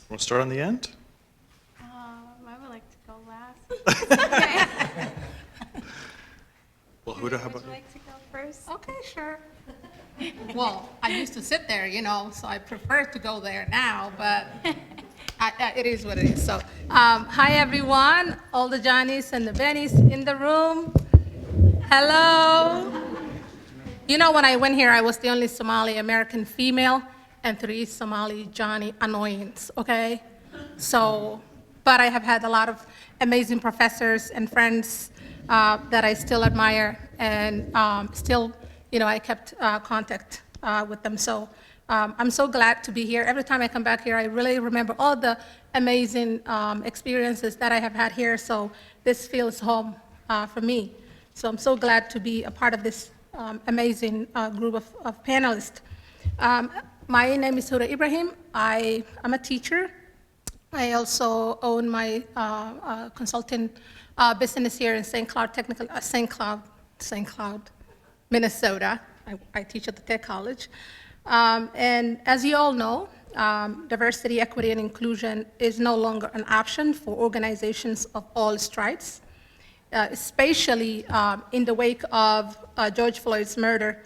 We'll start on the end. I would like to go last. Okay. Well, Huda, how Would about you you? like to go first? Okay, sure. Well, I used to sit there, so I prefer to go there now, but it is what it is. So, hi everyone, all the Johnnies and the Bennies in the room. Hello. When I went here, I was the only Somali American female and 3 Somali Johnny annoyance, okay? So, but I have had a lot of amazing professors and friends that I still admire, and still, I kept contact with them. So I'm so glad to be here. Every time I come back here, I really remember all the amazing experiences that I have had here. So this feels home for me. So I'm so glad to be a part of this amazing group of panelists. My name is Huda Ibrahim. I am a teacher. I also own my consulting business here in St. Cloud, Minnesota. I teach at the Tech College. And as you all know, diversity, equity, and inclusion is no longer an option for organizations of all stripes, especially in the wake of George Floyd's murder.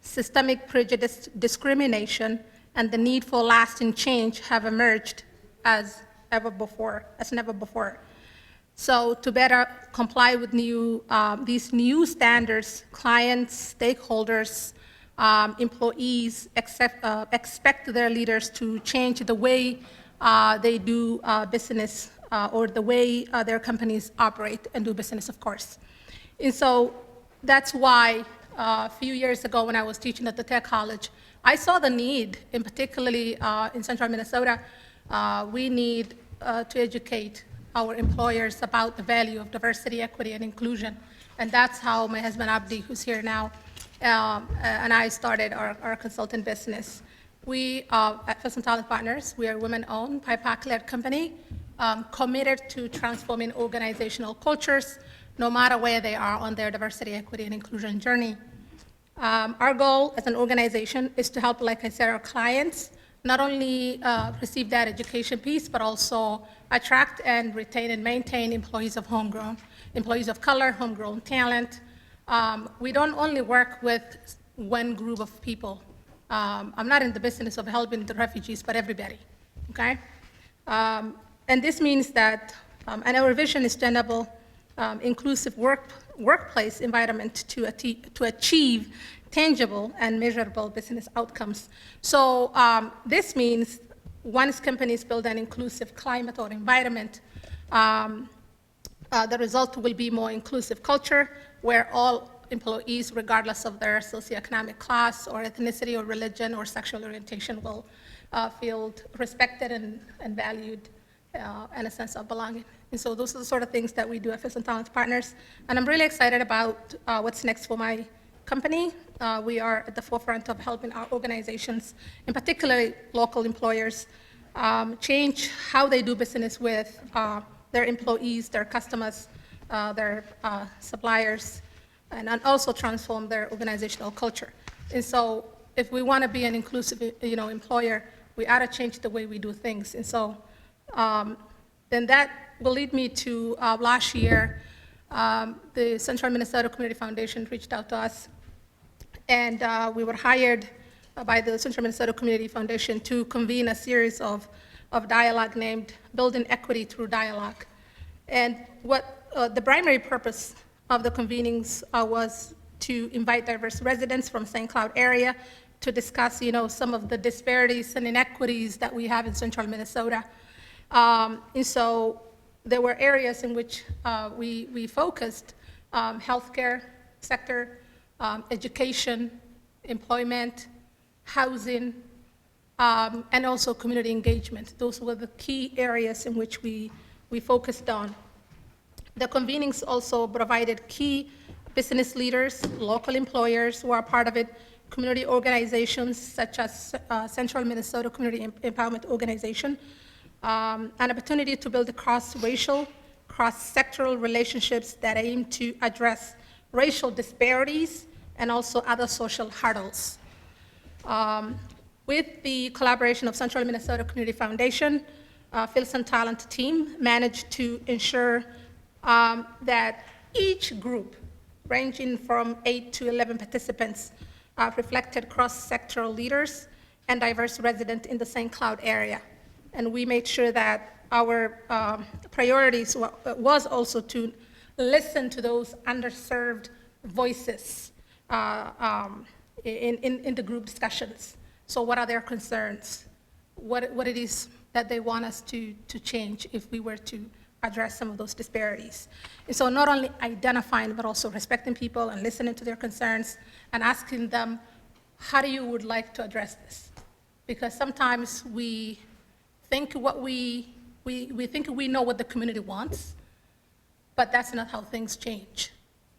Systemic prejudice, discrimination, and the need for lasting change have emerged as never before. So to better comply with these new standards, clients, stakeholders, employees expect their leaders to change the way they do business or the way their companies operate and do business, of course. And so that's why a few years ago when I was teaching at the Tech College, I saw the need, and particularly in central Minnesota, we need to educate our employers about the value of diversity, equity, and inclusion. And that's how my husband Abdi, who's here now, and I started our consulting business. We at First Talent Partners, we are a women-owned, BIPOC-led company, committed to transforming organizational cultures, no matter where they are on their diversity, equity, and inclusion journey. Our goal as an organization is to help, like I said, our clients not only receive that education piece, but also attract and retain and maintain employees of color, homegrown talent. We don't only work with one group of people. I'm not in the business of helping the refugees, but everybody, okay? And this means that, and our vision is to enable inclusive workplace environment to achieve tangible and measurable business outcomes. So this means once companies build an inclusive climate or environment, the result will be more inclusive culture where all employees, regardless of their socioeconomic class or ethnicity or religion or sexual orientation, will feel respected and valued and a sense of belonging. And so those are the sort of things that we do at First Talent Partners. And I'm really excited about what's next for my company. We are at the forefront of helping our organizations, and particularly local employers, change how they do business with their employees, their customers, their suppliers, and also transform their organizational culture. And so if we want to be an inclusive employer, we ought to change the way we do things. And so then that will lead me to last year, the Central Minnesota Community Foundation reached out to us, and we were hired by the Central Minnesota Community Foundation to convene a series of dialogue named Building Equity Through Dialogue. And what the primary purpose of the convenings was to invite diverse residents from St. Cloud area to discuss, some of the disparities and inequities that we have in central Minnesota. And so there were areas in which we focused: healthcare sector, education, employment, housing, and also community engagement. Those were the key areas in which we focused on. The convenings also provided key business leaders, local employers who are part of it, community organizations such as Central Minnesota Community Empowerment Organization, an opportunity to build cross-racial, cross-sectoral relationships that aim to address racial disparities and also other social hurdles. With the collaboration of Central Minnesota Community Foundation, Philson Talent team managed to ensure that each group, ranging from 8 to 11 participants, reflected cross-sectoral leaders and diverse residents in the St. Cloud area. And we made sure that our priorities was also to listen to those underserved voices in the group discussions. So what are their concerns? What it is that they want us to change if we were to address some of those disparities. And so not only identifying, but also respecting people and listening to their concerns and asking them, how do you would like to address this? Because sometimes we think we think we know what the community wants, but that's not how things change.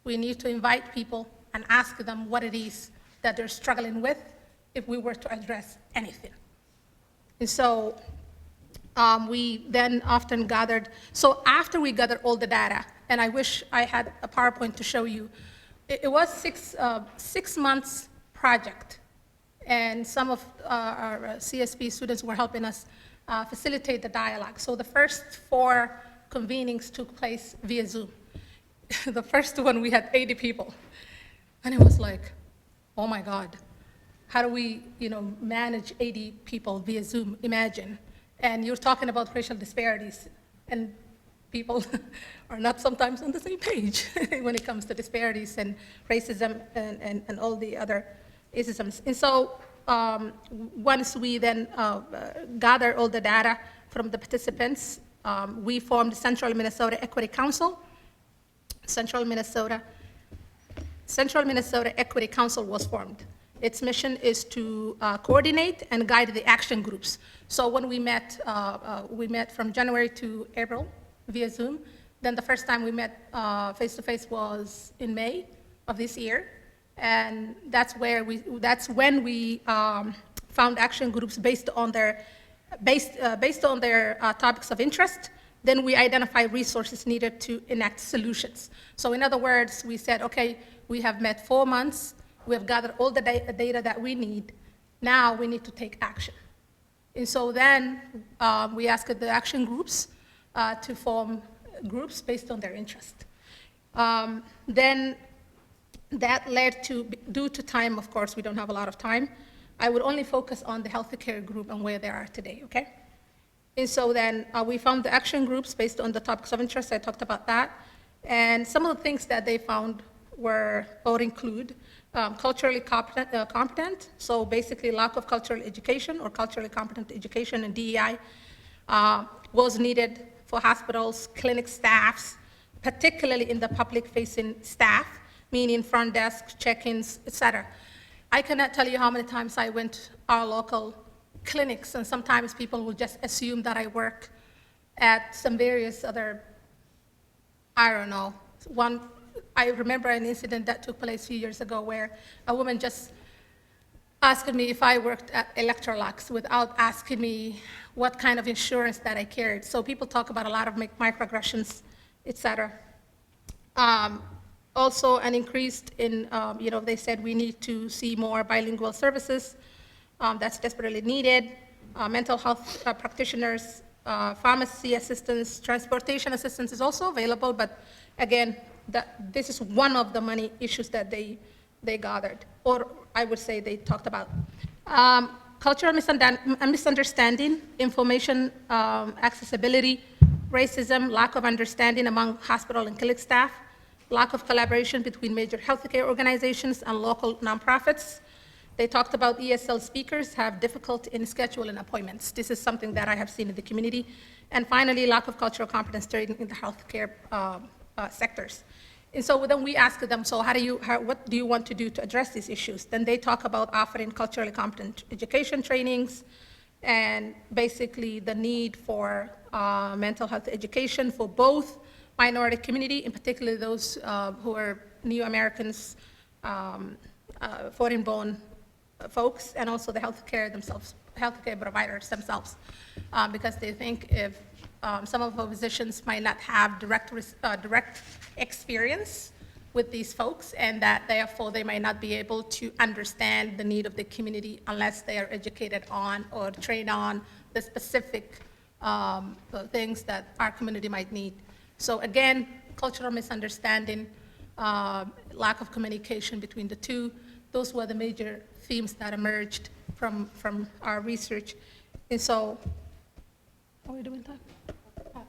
We need to invite people and ask them what it is that they're struggling with if we were to address anything. And so we then often gathered, so after we gathered all the data, and I wish I had a PowerPoint to show you, it was 6 months project, and some of our CSP students were helping us facilitate the dialogue. So the first 4 convenings took place via Zoom. The first one, we had 80 people, and it was like, oh my God, how do we manage 80 people via Zoom? Imagine. And you're talking about racial disparities, and people are not sometimes on the same page when it comes to disparities and racism and all the other isms. And so once we then gather all the data from the participants, we formed Central Minnesota Equity Council. Central Minnesota Equity Council was formed. Its mission is to coordinate and guide the action groups. So when we met from January to April via Zoom. Then the first time we met face-to-face was in May of this year. And that's when we found action groups based on their topics of interest. Then we identify resources needed to enact solutions. So in other words, we said, okay, we have met 4 months, we have gathered all the data that we need, now we need to take action. And so then we asked the action groups to form groups based on their interest. Then that led to, due to time, of course, we don't have a lot of time, I would only focus on the healthcare group and where they are today, okay? And so then we found the action groups based on the topics of interest. I talked about that. And some of the things that they found were, or include, culturally competent, so basically lack of cultural education or culturally competent education and DEI was needed for hospitals, clinic staffs, particularly in the public-facing staff, meaning front desk, check-ins, et cetera. I cannot tell you how many times I went to our local clinics, and sometimes people will just assume that I work at some various other, I don't know, I remember an incident that took place a few years ago where a woman just asked me if I worked at Electrolux without asking me what kind of insurance that I carried. So people talk about a lot of microaggressions, et cetera. Also an increase in, they said we need to see more bilingual services. That's desperately needed. Mental health practitioners, pharmacy assistance, transportation assistance is also available, but again, this is one of the many issues that they gathered, or I would say they talked about. Cultural misunderstanding, information accessibility, racism, lack of understanding among hospital and clinic staff, lack of collaboration between major healthcare organizations and local nonprofits. They talked about ESL speakers have difficulty in scheduling appointments. This is something that I have seen in the community. And finally, lack of cultural competence training in the healthcare sectors. And so then we asked them, so what do you want to do to address these issues? Then they talk about offering culturally competent education trainings and basically the need for mental health education for both minority community, in particular those who are New Americans, foreign-born folks, and also the healthcare providers themselves, because they think if some of our physicians might not have direct experience with these folks, and that therefore they might not be able to understand the need of the community unless they are educated on or trained on the specific things that our community might need. So again, cultural misunderstanding, lack of communication between the two, those were the major themes that emerged from our research. And so, are we doing time? 5 minutes.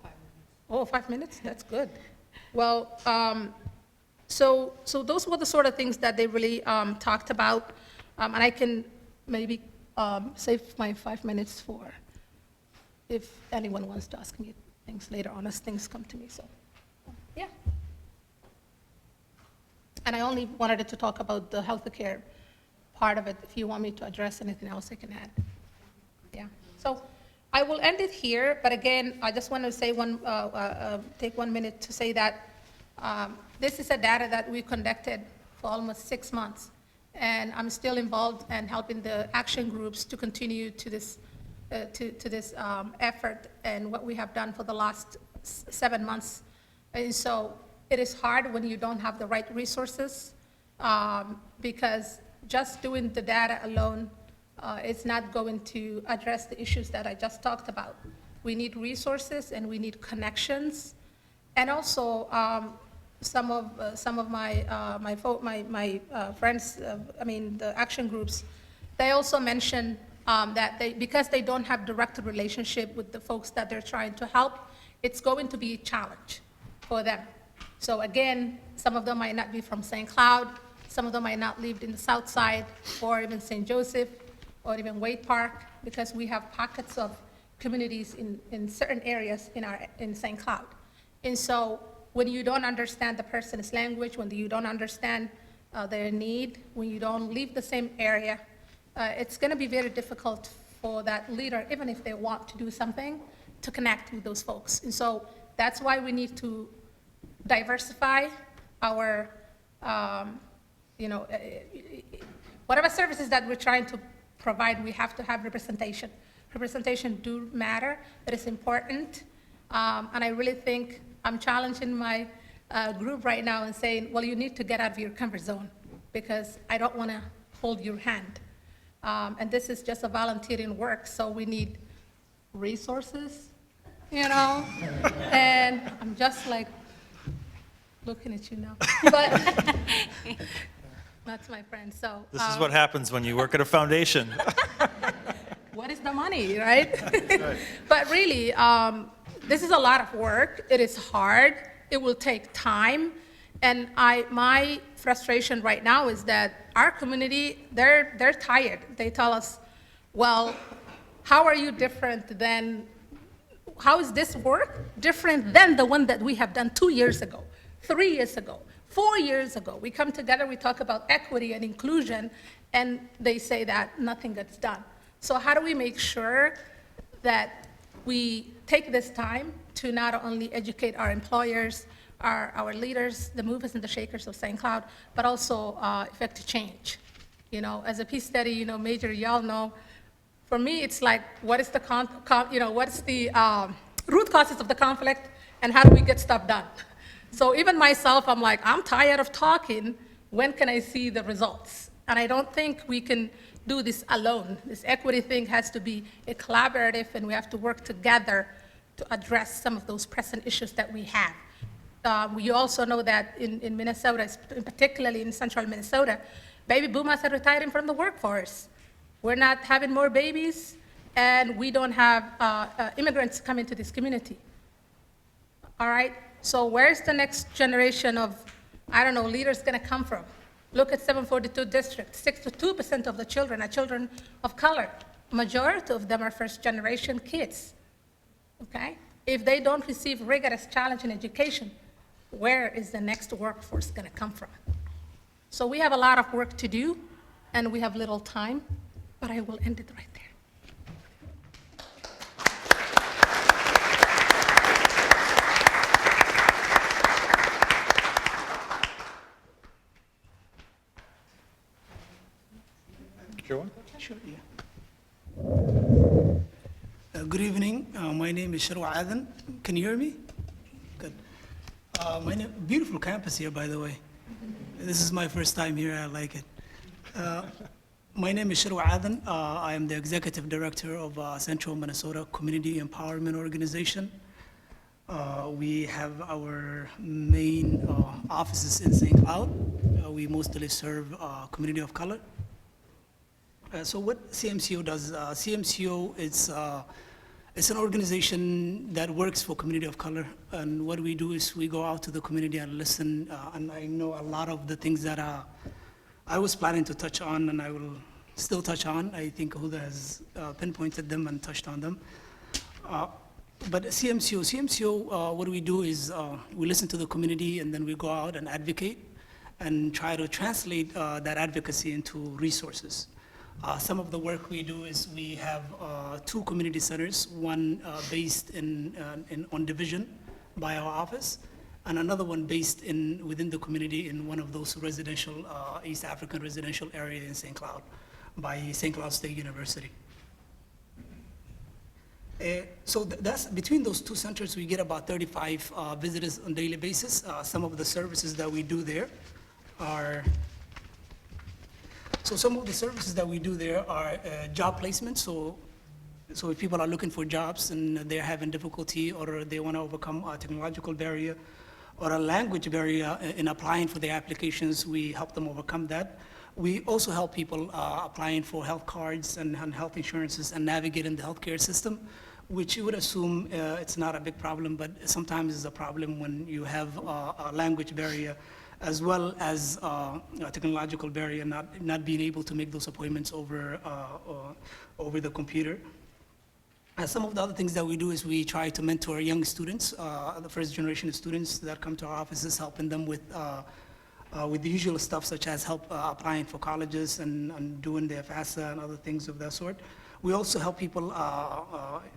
Oh, 5 minutes? That's good. Well, so those were the sort of things that they really talked about. And I can maybe save my 5 minutes for if anyone wants to ask me things later on as things come to me. So, yeah. And I only wanted to talk about the healthcare part of it. If you want me to address anything else, I can add. Yeah. So I will end it here. But again, I just want to say take 1 minute to say that this is a data that we conducted for almost 6 months. And I'm still involved in helping the action groups to continue to this effort and what we have done for the last 7 months. And so it is hard when you don't have the right resources because just doing the data alone is not going to address the issues that I just talked about. We need resources and we need connections. And also, some of my friends, the action groups, they also mentioned that because they don't have direct relationship with the folks that they're trying to help, it's going to be a challenge for them. So again, some of them might not be from St. Cloud, some of them might not live in the South Side, or even St. Joseph, or even Wade Park, because we have pockets of communities in certain areas in St. Cloud. And so when you don't understand the person's language, when you don't understand their need, when you don't live the same area, it's going to be very difficult for that leader, even if they want to do something, to connect with those folks. And so that's why we need to diversify our, whatever services that we're trying to provide, we have to have representation. Representation do matter. It is important. And I really think I'm challenging my group right now and saying, well, you need to get out of your comfort zone because I don't want to hold your hand. And this is just a volunteering work, so we need resources, and I'm just like looking at you now. But that's my friend, so. This is what happens when you work at a foundation. What is the money, right? But really, this is a lot of work. It is hard. It will take time. And my frustration right now is that our community, they're tired. They tell us, well, how are you different than, how is this work different than the one that we have done 2 years ago, 3 years ago, 4 years ago? We come together, we talk about equity and inclusion, and they say that nothing gets done. So how do we make sure that we take this time to not only educate our employers, our leaders, the movers and the shakers of St. Cloud, but also effect change? As a peace study, major, y'all know, for me, it's like, what is the what's the root causes of the conflict, and how do we get stuff done? So even myself, I'm like, I'm tired of talking. When can I see the results? And I don't think we can do this alone. This equity thing has to be a collaborative, and we have to work together to address some of those pressing issues that we have. We also know that in Minnesota, particularly in central Minnesota, baby boomers are retiring from the workforce. We're not having more babies, and we don't have immigrants come into this community. All right, so where's the next generation of, leaders gonna come from? Look at 742 district, 62% of the children are children of color. Majority of them are first generation kids, okay? If they don't receive rigorous challenging education, where is the next workforce gonna come from? So we have a lot of work to do, and we have little time, but I will end it right there. Sure. Sure, yeah. Good evening. My name is Sharwa Adan. Can you hear me? Good. Beautiful campus here, by the way. This is my first time here. I like it. My name is Shirwa Adan. I am the Executive Director of Central Minnesota Community Empowerment Organization. We have our main offices in St. Cloud. We mostly serve community of color. So what CMCO does, CMCO it's an organization that works for community of color. And what we do is we go out to the community and listen. And I know a lot of the things that I was planning to touch on, and I will still touch on. I think Huda has pinpointed them and touched on them. But CMCO, what we do is we listen to the community, and then we go out and advocate and try to translate that advocacy into resources. Some of the work we do is we have 2 community centers, one based on Division by our office, and another one based within the community in one of those residential, East African residential area in St. Cloud by St. Cloud State University. So that's between those 2 centers, we get about 35 visitors on a daily basis. Some of the services that we do there are, some of the services that we do there are job placement. So if people are looking for jobs and they're having difficulty, or they want to overcome a technological barrier or a language barrier in applying for their applications, we help them overcome that. We also help people applying for health cards and health insurances and navigating the healthcare system, which you would assume it's not a big problem, but sometimes it's a problem when you have a language barrier as well as a technological barrier, not being able to make those appointments over the computer. Some of the other things that we do is we try to mentor young students, the first generation of students that come to our offices, helping them with the usual stuff such as help applying for colleges and doing their FAFSA and other things of that sort. We also help people.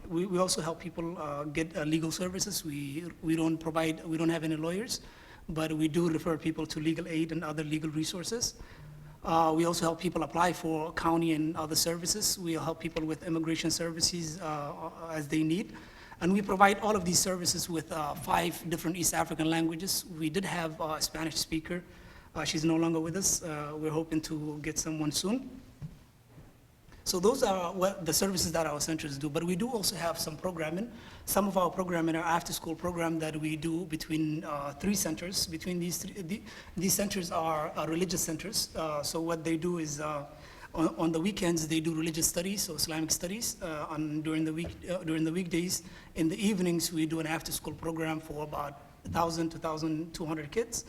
We also help people get legal services. We don't have any lawyers, but we do refer people to legal aid and other legal resources. We also help people apply for county and other services. We help people with immigration services as they need. And we provide all of these services with 5 different East African languages. We did have a Spanish speaker. She's no longer with us. We're hoping to get someone soon. So those are the services that our centers do. But we do also have some programming. Some of our programming are after-school program that we do between 3 centers. Between these centers are religious centers. So what they do is on the weekends they do religious studies, so Islamic studies. During the weekdays, in the evenings we do an after-school program for about 1,000 to 1,200 kids.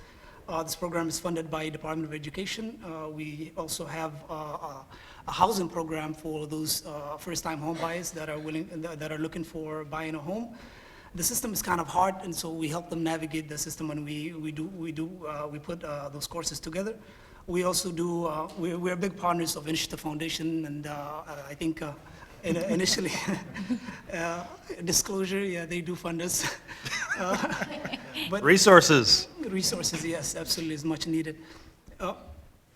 This program is funded by Department of Education. We also have a housing program for those first-time home buyers that are looking for buying a home. The system is kind of hard, and so we help them navigate the system, and we put those courses together. We also do. We're big partners of Initiators Foundation, and I think initially disclosure, yeah, they do fund us. But Resources. resources, yes, absolutely, is much needed.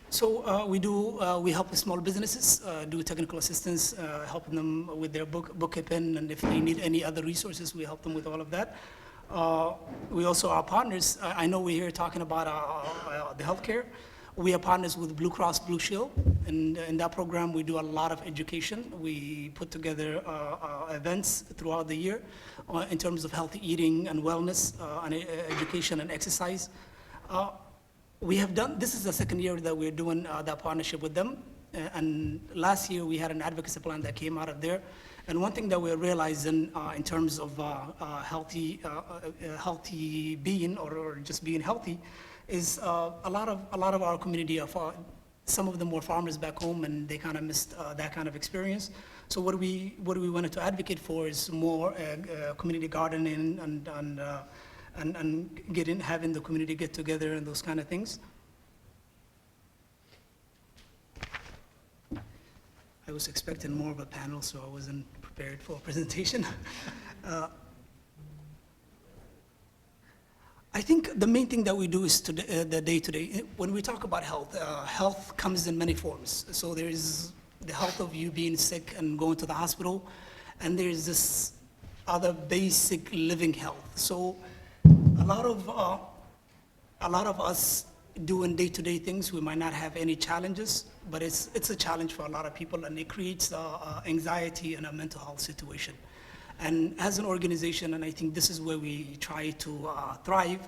So we help with small businesses, do technical assistance, helping them with their bookkeeping, and if they need any other resources, we help them with all of that. We also are partners. I know we're here talking about the healthcare. We are partners with Blue Cross Blue Shield, and in that program we do a lot of education. We put together events throughout the year in terms of healthy eating and wellness, and education and exercise. This is the 2nd year that we're doing that partnership with them. And last year we had an advocacy plan that came out of there. And one thing that we're realizing in terms of healthy being or just being healthy is a lot of our community some of them were farmers back home, and they kind of missed that kind of experience. So what we wanted to advocate for is more community gardening and having the community get together and those kind of things. I was expecting more of a panel, so I wasn't prepared for a presentation. I think the main thing that we do is the day-to-day. When we talk about health, health comes in many forms. So there is the health of you being sick and going to the hospital, and there's this other basic living health. So a lot of us, doing day-to-day things, we might not have any challenges, but it's a challenge for a lot of people, and it creates anxiety and a mental health situation. And as an organization, and I think this is where we try to thrive,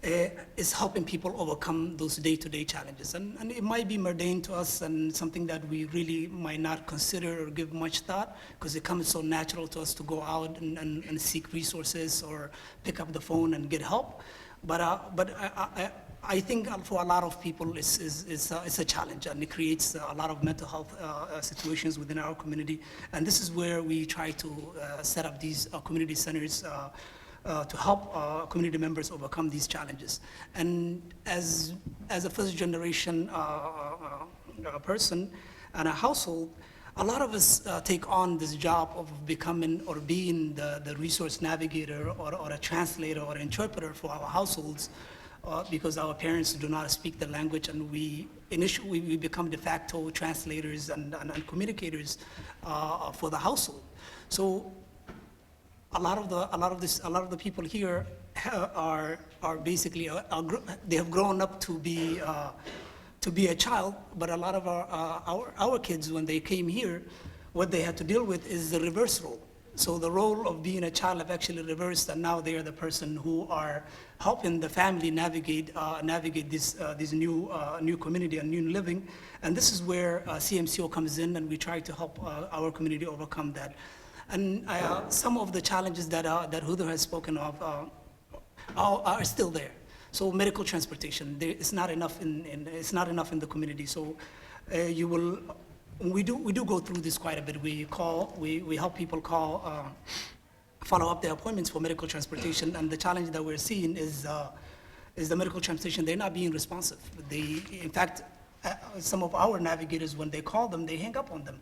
is helping people overcome those day-to-day challenges. And it might be mundane to us and something that we really might not consider or give much thought, because it comes so natural to us to go out and seek resources or pick up the phone and get help. But I think for a lot of people, it's a challenge, and it creates a lot of mental health situations within our community. And this is where we try to set up these community centers to help community members overcome these challenges. And as a first generation person and a household, a lot of us take on this job of becoming or being the resource navigator or a translator or interpreter for our households, because our parents do not speak the language, and we become de facto translators and communicators for the household. So a lot of the people here are basically they have grown up to be a child, but a lot of our kids, when they came here, what they had to deal with is the reverse role. So the role of being a child have actually reversed, and now they are the person who are helping the family navigate this new community and new living. And this is where CMCO comes in, and we try to help our community overcome that. And some of the challenges that Huda has spoken of are still there. So medical transportation, it's not enough it's not enough in the community. So we do go through this quite a bit. We help people follow up their appointments for medical transportation, and the challenge that we're seeing is the medical transportation. They're not being responsive. In fact, some of our navigators, when they call them, they hang up on them.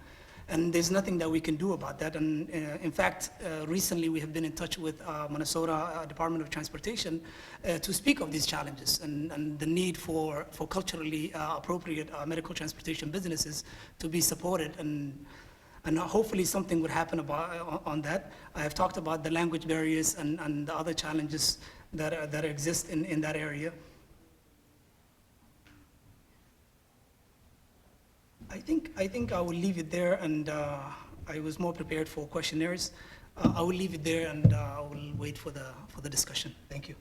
And there's nothing that we can do about that. And in fact, recently we have been in touch with Minnesota Department of Transportation to speak of these challenges and the need for culturally appropriate medical transportation businesses to be supported. And hopefully something would happen on that. I have talked about the language barriers and the other challenges that exist in that area. I think I will leave it there, and I was more prepared for questionnaires. I will leave it there, and I will wait for the discussion. Thank you.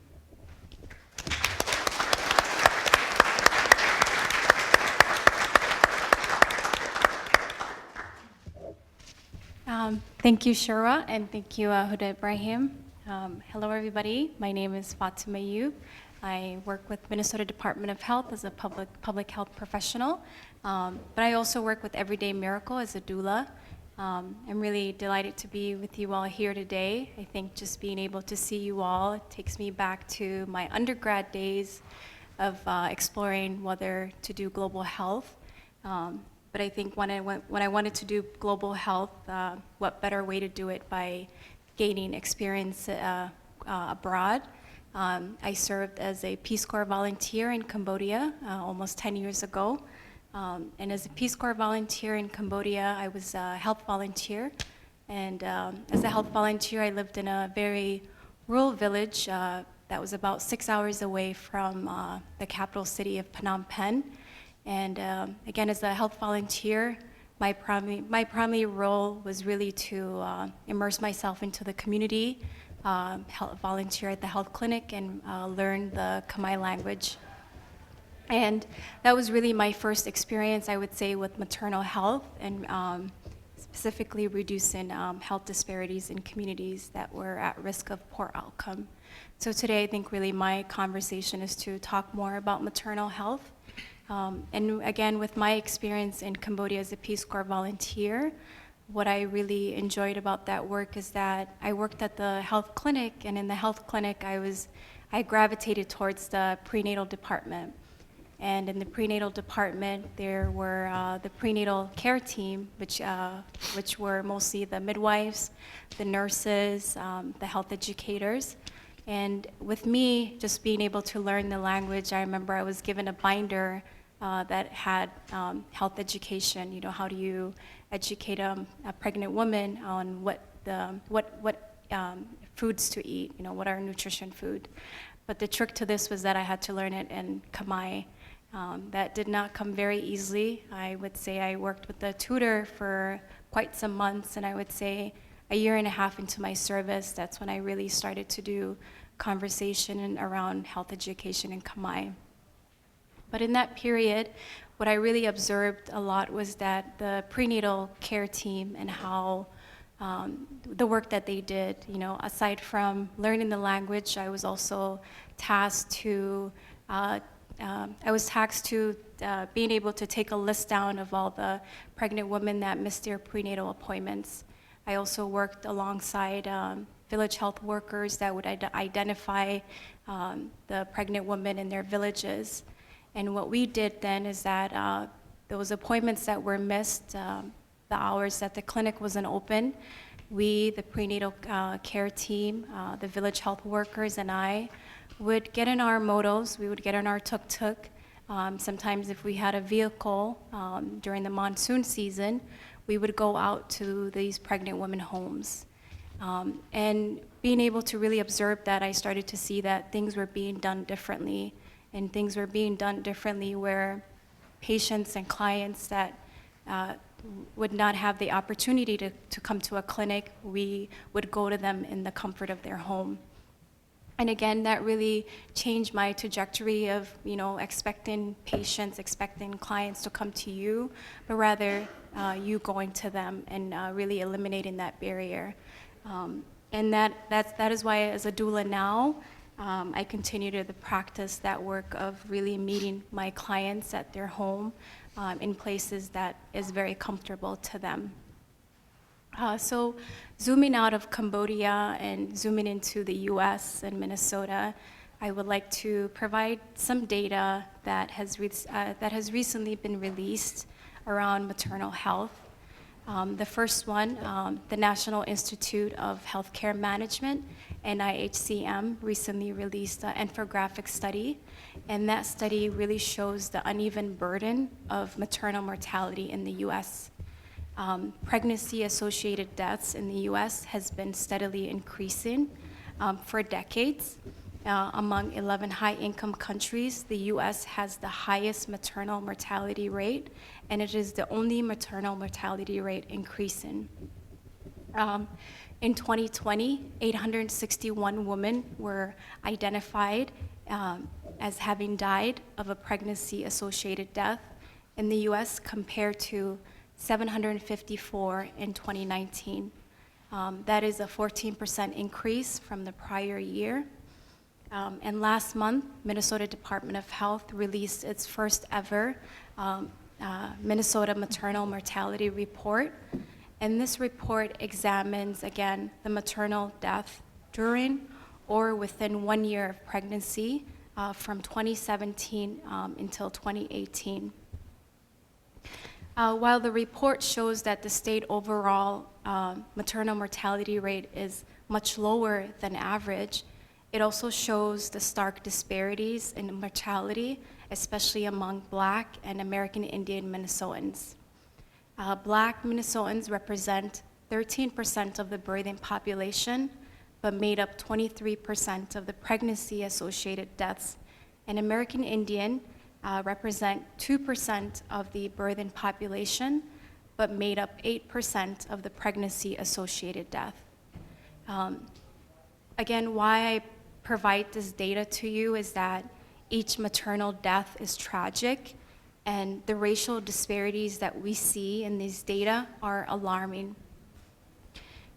Thank you, Shura, and thank you, Huda Ibrahim. Hello, everybody. My name is Fatima Yu. I work with Minnesota Department of Health as a public health professional, but I also work with Everyday Miracle as a doula. I'm really delighted to be with you all here today. I think just being able to see you all takes me back to my undergrad days of exploring whether to do global health. But I think when I wanted to do global health, what better way to do it by gaining experience abroad. I served as a Peace Corps volunteer in Cambodia almost 10 years ago. And as a Peace Corps volunteer in Cambodia, I was a health volunteer. And as a health volunteer, I lived in a very rural village that was about 6 hours away from the capital city of Phnom Penh. And again, as a health volunteer, my primary role was really to immerse myself into the community, volunteer at the health clinic, and learn the Khmer language. And that was really my first experience, I would say, with maternal health, and specifically reducing health disparities in communities that were at risk of poor outcome. So today, I think really my conversation is to talk more about maternal health. And again, with my experience in Cambodia as a Peace Corps volunteer, what I really enjoyed about that work is that I worked at the health clinic, and in the health clinic, I gravitated towards the prenatal department. And in the prenatal department, there were the prenatal care team, which were mostly the midwives, the nurses, the health educators. And with me just being able to learn the language, I remember I was given a binder that had health education. You know, how do you educate a pregnant woman on what foods to eat, what are nutrition food. But the trick to this was that I had to learn it in Khmer. That did not come very easily. I would say I worked with a tutor for quite some months, and I would say a year and a half into my service, that's when I really started to do conversation around health education in Khmer. But in that period, what I really observed a lot was that the prenatal care team and how the work that they did, aside from learning the language, I was also tasked to being able to take a list down of all the pregnant women that missed their prenatal appointments. I also worked alongside village health workers that would identify the pregnant women in their villages. And what we did then is that those appointments that were missed, the hours that the clinic wasn't open, we, the prenatal care team, the village health workers, and I would get in our motos, we would get in our tuk-tuk. Sometimes if we had a vehicle during the monsoon season, we would go out to these pregnant women homes. And being able to really observe that, I started to see that things were being done differently, and things were being done differently where patients and clients that would not have the opportunity to come to a clinic, we would go to them in the comfort of their home. And again, that really changed my trajectory of, expecting patients, expecting clients to come to you, but rather you going to them and really eliminating that barrier. And that is why, as a doula now, I continue to practice that work of really meeting my clients at their home in places that is very comfortable to them. So zooming out of Cambodia and zooming into the US and Minnesota, I would like to provide some data that has recently been released around maternal health. The first one, the National Institute of Healthcare Management, NIHCM, recently released an infographic study, and that study really shows the uneven burden of maternal mortality in the US. Pregnancy-associated deaths in the US has been steadily increasing for decades. Among 11 high-income countries, the US has the highest maternal mortality rate, and it is the only maternal mortality rate increasing. In 2020, 861 women were identified as having died of a pregnancy-associated death in the US compared to 754 in 2019. That is a 14% increase from the prior year. And last month, Minnesota Department of Health released its first ever Minnesota Maternal Mortality Report. And this report examines, again, the maternal death during or within 1 year of pregnancy from 2017 until 2018. While the report shows that the state overall maternal mortality rate is much lower than average, it also shows the stark disparities in mortality, especially among Black and American Indian Minnesotans. Black Minnesotans represent 13% of the birthing population, but made up 23% of the pregnancy-associated deaths, and American Indian represent 2% of the birthing population, but made up 8% of the pregnancy-associated death. Again, why I provide this data to you is that each maternal death is tragic, and the racial disparities that we see in these data are alarming.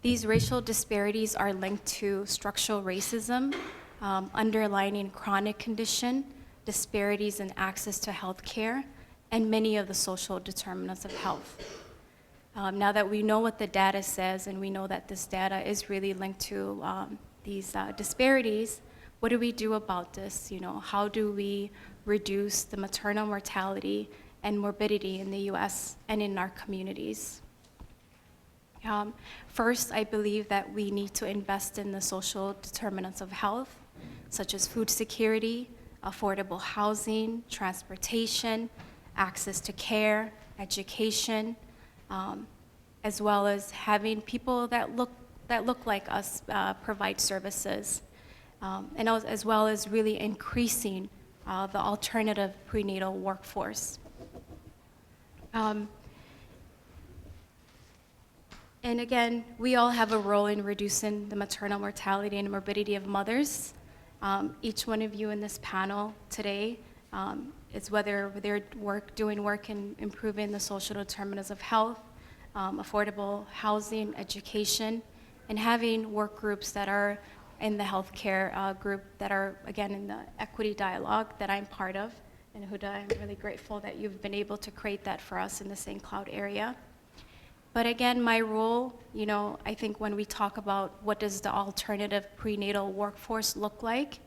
These racial disparities are linked to structural racism, underlying chronic condition, disparities in access to health care, and many of the social determinants of health. Now that we know what the data says, and we know that this data is really linked to these disparities, what do we do about this? How do we reduce the maternal mortality and morbidity in the US and in our communities? First, I believe that we need to invest in the social determinants of health, such as food security, affordable housing, transportation, access to care, education, as well as having people that that look like us provide services, and as well as really increasing the alternative prenatal workforce. And again, we all have a role in reducing the maternal mortality and morbidity of mothers. Each one of you in this panel today, is whether they're doing work in improving the social determinants of health, affordable housing, education, and having work groups that are in the healthcare group that are, again, in the equity dialogue that I'm part of. And Huda, I'm really grateful that you've been able to create that for us in the St. Cloud area. But again, my role, I think when we talk about what does the alternative prenatal workforce look like,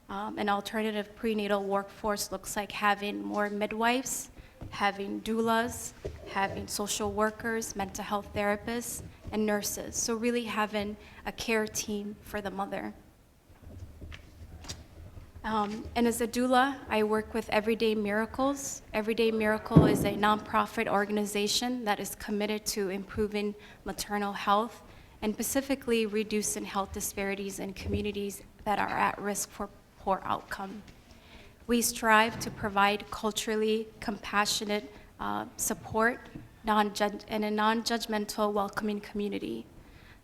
an alternative prenatal workforce looks like having more midwives, having doulas, having social workers, mental health therapists, and nurses. So really having a care team for the mother. And as a doula, I work with Everyday Miracles. Everyday Miracle is a nonprofit organization that is committed to improving maternal health and specifically reducing health disparities in communities that are at risk for poor outcome. We strive to provide culturally compassionate support in a non-judgmental, welcoming community.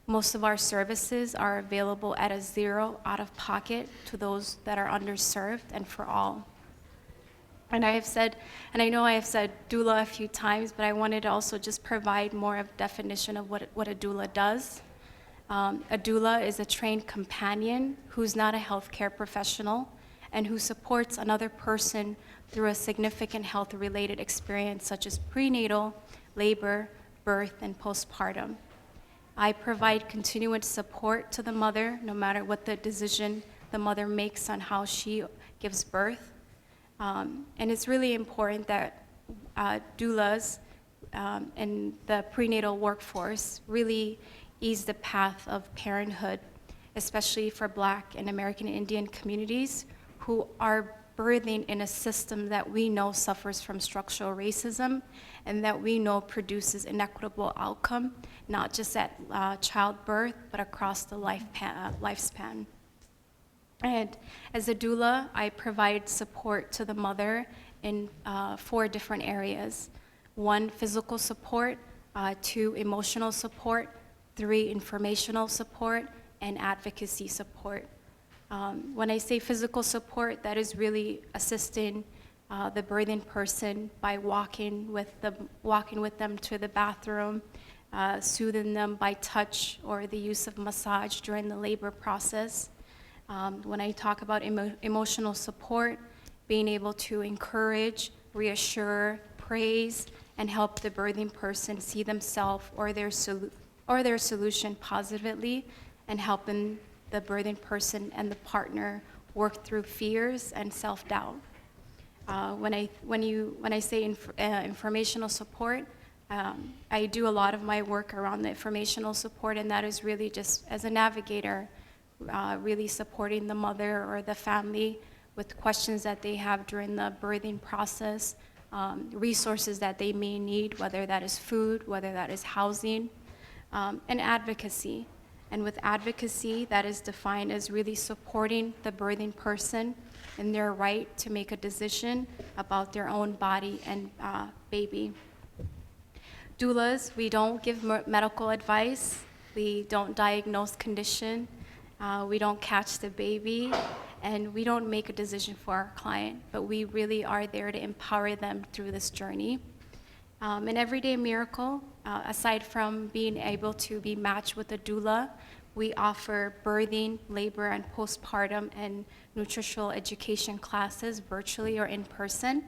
Most of our services are available at a zero out-of-pocket to those that are underserved and for all. And I know I have said doula a few times, but I wanted to also just provide more of a definition of what a doula does. A doula is a trained companion who's not a healthcare professional and who supports another person through a significant health-related experience such as prenatal, labor, birth, and postpartum. I provide continuous support to the mother, no matter what the decision the mother makes on how she gives birth. And it's really important that doulas and the prenatal workforce really ease the path of parenthood, especially for Black and American Indian communities who are birthing in a system that we know suffers from structural racism and that we know produces inequitable outcome, not just at childbirth, but across the lifespan. And as a doula, I provide support to the mother in 4 different areas. 1, physical support, 2, emotional support, 3, informational support, and advocacy support. When I say physical support, that is really assisting the birthing person by walking with them to the bathroom, soothing them by touch or the use of massage during the labor process. When I talk about emotional support, being able to encourage, reassure, praise, and help the birthing person see themselves or their solution positively, and helping the birthing person and the partner work through fears and self-doubt. When I say informational support, I do a lot of my work around the informational support, and that is really just as a navigator, really supporting the mother or the family with questions that they have during the birthing process, resources that they may need, whether that is food, whether that is housing, and advocacy. And with advocacy, that is defined as really supporting the birthing person in their right to make a decision about their own body and baby. Doulas, we don't give medical advice. We don't diagnose condition. We don't catch the baby. And we don't make a decision for our client, but we really are there to empower them through this journey. An Everyday Miracle, aside from being able to be matched with a doula, we offer birthing, labor, and postpartum and nutritional education classes virtually or in person.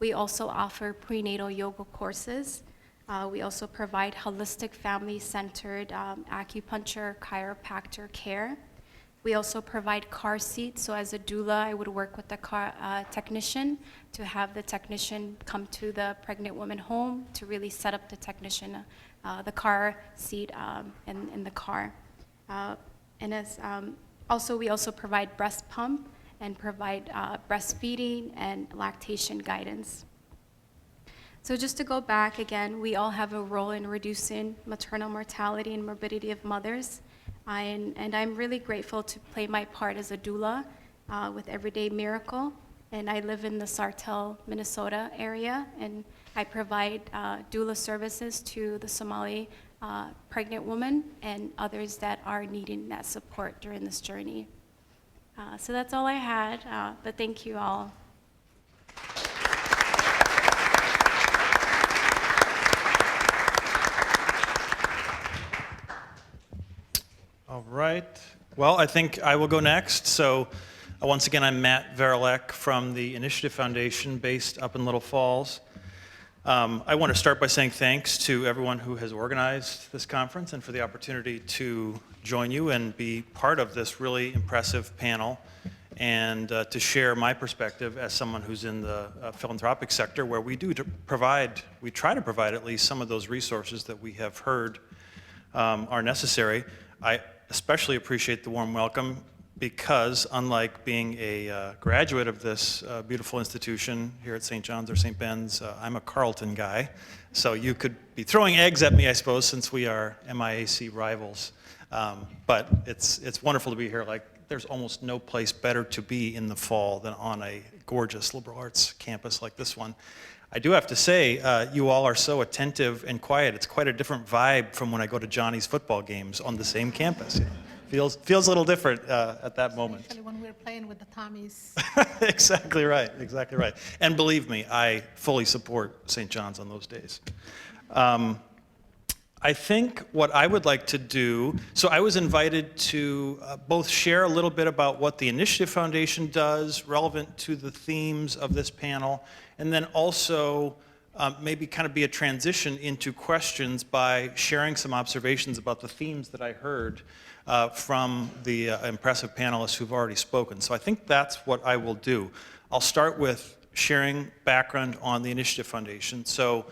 We also offer prenatal yoga courses. We also provide holistic family-centered acupuncture, chiropractor care. We also provide car seats, so as a doula, I would work with the car technician to have the technician come to the pregnant woman home to really set up the technician, the car seat in the car. And as we also provide breast pump and provide breastfeeding and lactation guidance. So just to go back again, we all have a role in reducing maternal mortality and morbidity of mothers. And I'm really grateful to play my part as a doula with Everyday Miracle. And I live in the Sartell, Minnesota area, and I provide doula services to the Somali pregnant woman and others that are needing that support during this journey. So that's all I had, but thank you all. All right. Well, I think I will go next. So once again, I'm Matt Verilek from the Initiative Foundation based up in Little Falls. I want to start by saying thanks to everyone who has organized this conference and for the opportunity to join you and be part of this really impressive panel and to share my perspective as someone who's in the philanthropic sector, where we try to provide at least some of those resources that we have heard are necessary. I especially appreciate the warm welcome because, unlike being a graduate of this beautiful institution here at St. John's or St. Ben's, I'm a Carleton guy. So you could be throwing eggs at me, I suppose, since we are MIAC rivals. But it's wonderful to be here. Like, there's almost no place better to be in the fall than on a gorgeous liberal arts campus like this one. I do have to say, you all are so attentive and quiet. It's quite a different vibe from when I go to Johnny's football games on the same campus. You know? Feels a little different at that moment. Especially when we're playing with the Tommies. Exactly right, exactly right. And believe me, I fully support St. John's on those days. I think what I would like to do, so I was invited to both share a little bit about what the Initiative Foundation does relevant to the themes of this panel, and then also maybe kind of be a transition into questions by sharing some observations about the themes that I heard from the impressive panelists who've already spoken. So I think that's what I will do. I'll start with sharing background on the Initiative Foundation. So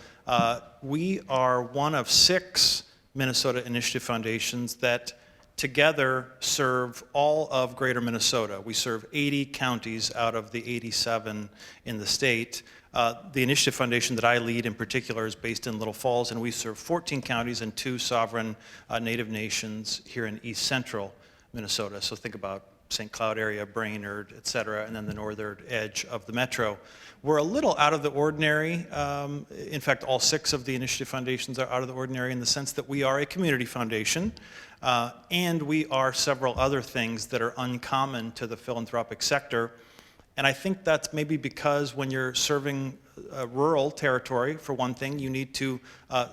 we are one of 6 Minnesota Initiative Foundations that together serve all of greater Minnesota. We serve 80 counties out of the 87 in the state. The Initiative Foundation that I lead in particular is based in Little Falls, and we serve 14 counties and 2 sovereign native nations here in east central Minnesota. So think about St. Cloud area, Brainerd, et cetera, and then the northern edge of the metro. We're a little out of the ordinary. In fact, all 6 of the Initiative Foundations are out of the ordinary in the sense that we are a community foundation, and we are several other things that are uncommon to the philanthropic sector. And I think that's maybe because when you're serving a rural territory, for one thing, you need to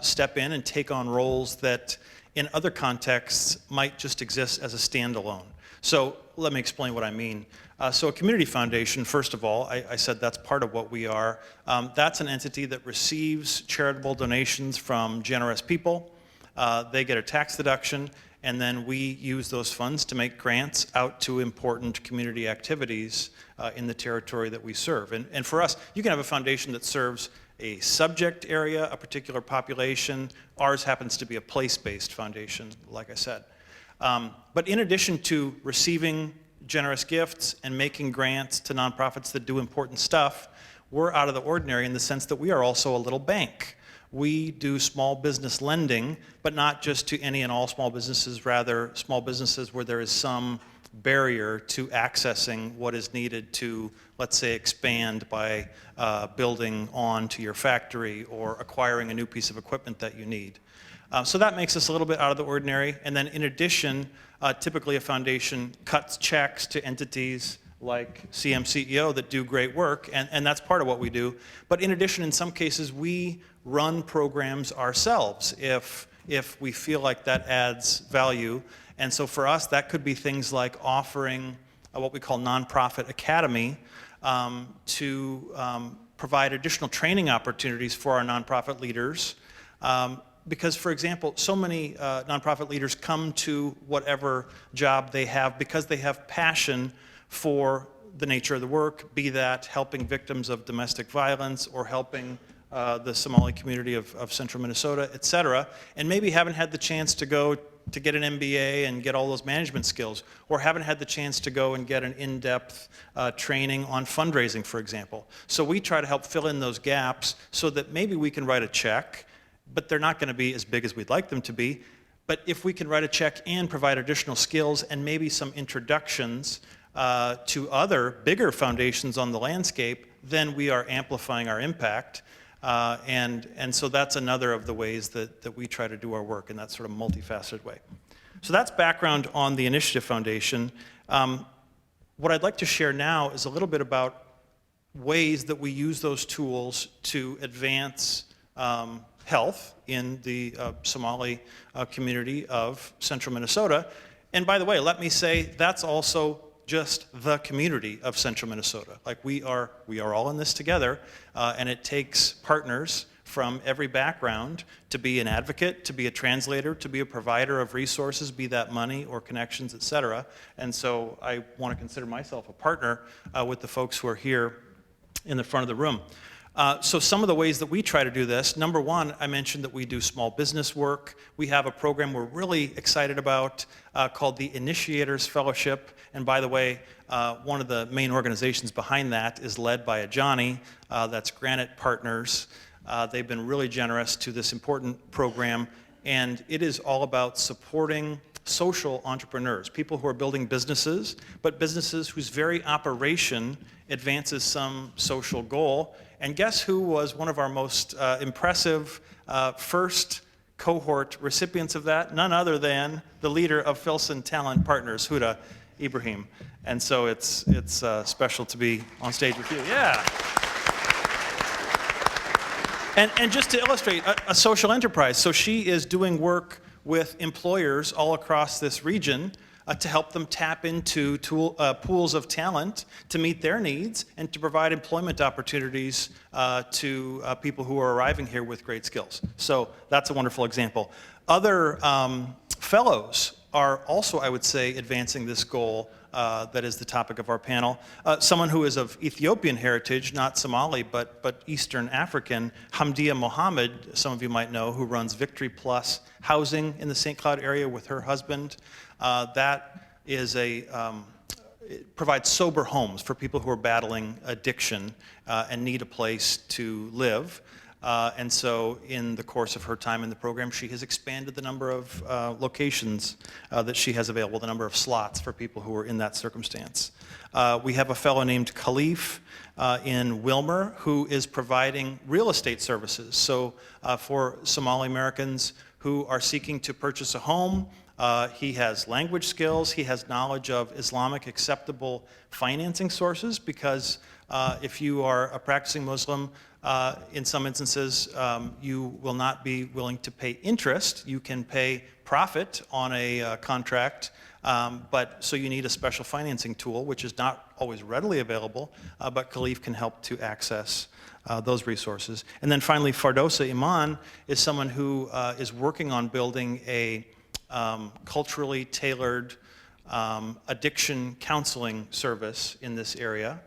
step in and take on roles that in other contexts might just exist as a standalone. So let me explain what I mean. So a community foundation, first of all, I said that's part of what we are. That's an entity that receives charitable donations from generous people. They get a tax deduction, and then we use those funds to make grants out to important community activities in the territory that we serve. And for us, you can have a foundation that serves a subject area, a particular population. Ours happens to be a place-based foundation, like I said. But in addition to receiving generous gifts and making grants to nonprofits that do important stuff, we're out of the ordinary in the sense that we are also a little bank. We do small business lending, but not just to any and all small businesses, rather small businesses where there is some barrier to accessing what is needed to, let's say, expand by building on to your factory or acquiring a new piece of equipment that you need. So that makes us a little bit out of the ordinary. And then in addition, typically a foundation cuts checks to entities like CMCEO that do great work, and that's part of what we do. But in addition, in some cases, we run programs ourselves if we feel like that adds value. And so for us, that could be things like offering what we call Nonprofit Academy to provide additional training opportunities for our nonprofit leaders. Because, for example, so many nonprofit leaders come to whatever job they have because they have passion for the nature of the work, be that helping victims of domestic violence or helping the Somali community of central Minnesota, et cetera, and maybe haven't had the chance to go to get an MBA and get all those management skills, or haven't had the chance to go and get an in-depth training on fundraising, for example. So we try to help fill in those gaps so that maybe we can write a check, but they're not going to be as big as we'd like them to be. But if we can write a check and provide additional skills and maybe some introductions to other bigger foundations on the landscape, then we are amplifying our impact. And so that's another of the ways that we try to do our work in that sort of multifaceted way. So that's background on the Initiative Foundation. What I'd like to share now is a little bit about ways that we use those tools to advance health in the Somali community of central Minnesota. And by the way, let me say that's also just the community of central Minnesota. Like we are all in this together, and it takes partners from every background to be an advocate, to be a translator, to be a provider of resources, be that money or connections, et cetera. And so I want to consider myself a partner with the folks who are here in the front of the room. So some of the ways that we try to do this, number one, I mentioned that we do small business work. We have a program we're really excited about called the Initiators Fellowship. And by the way, one of the main organizations behind that is led by a Johnny, that's Granite Partners. They've been really generous to this important program, and it is all about supporting social entrepreneurs, people who are building businesses, but businesses whose very operation advances some social goal. And guess who was one of our most impressive first cohort recipients of that? None other than the leader of Filson Talent Partners, Huda Ibrahim. And so it's special to be on stage with you. Yeah. And just to illustrate, a social enterprise. So she is doing work with employers all across this region to help them tap into pools of talent to meet their needs and to provide employment opportunities to people who are arriving here with great skills. So that's a wonderful example. Other fellows are also, I would say, advancing this goal that is the topic of our panel. Someone who is of Ethiopian heritage, not Somali, but Eastern African, Hamdia Mohammed, some of you might know, who runs Victory Plus Housing in the St. Cloud area with her husband. That is it provides sober homes for people who are battling addiction and need a place to live. And so in the course of her time in the program, she has expanded the number of locations that she has available, the number of slots for people who are in that circumstance. We have a fellow named Khalif in Wilmer who is providing real estate services. So for Somali Americans who are seeking to purchase a home, he has language skills, he has knowledge of Islamic acceptable financing sources, because if you are a practicing Muslim, in some instances, you will not be willing to pay interest. You can pay profit on a contract, but so you need a special financing tool, which is not always readily available, but Khalif can help to access those resources. And then finally, Fardosa Iman is someone who is working on building a culturally tailored addiction counseling service in this area.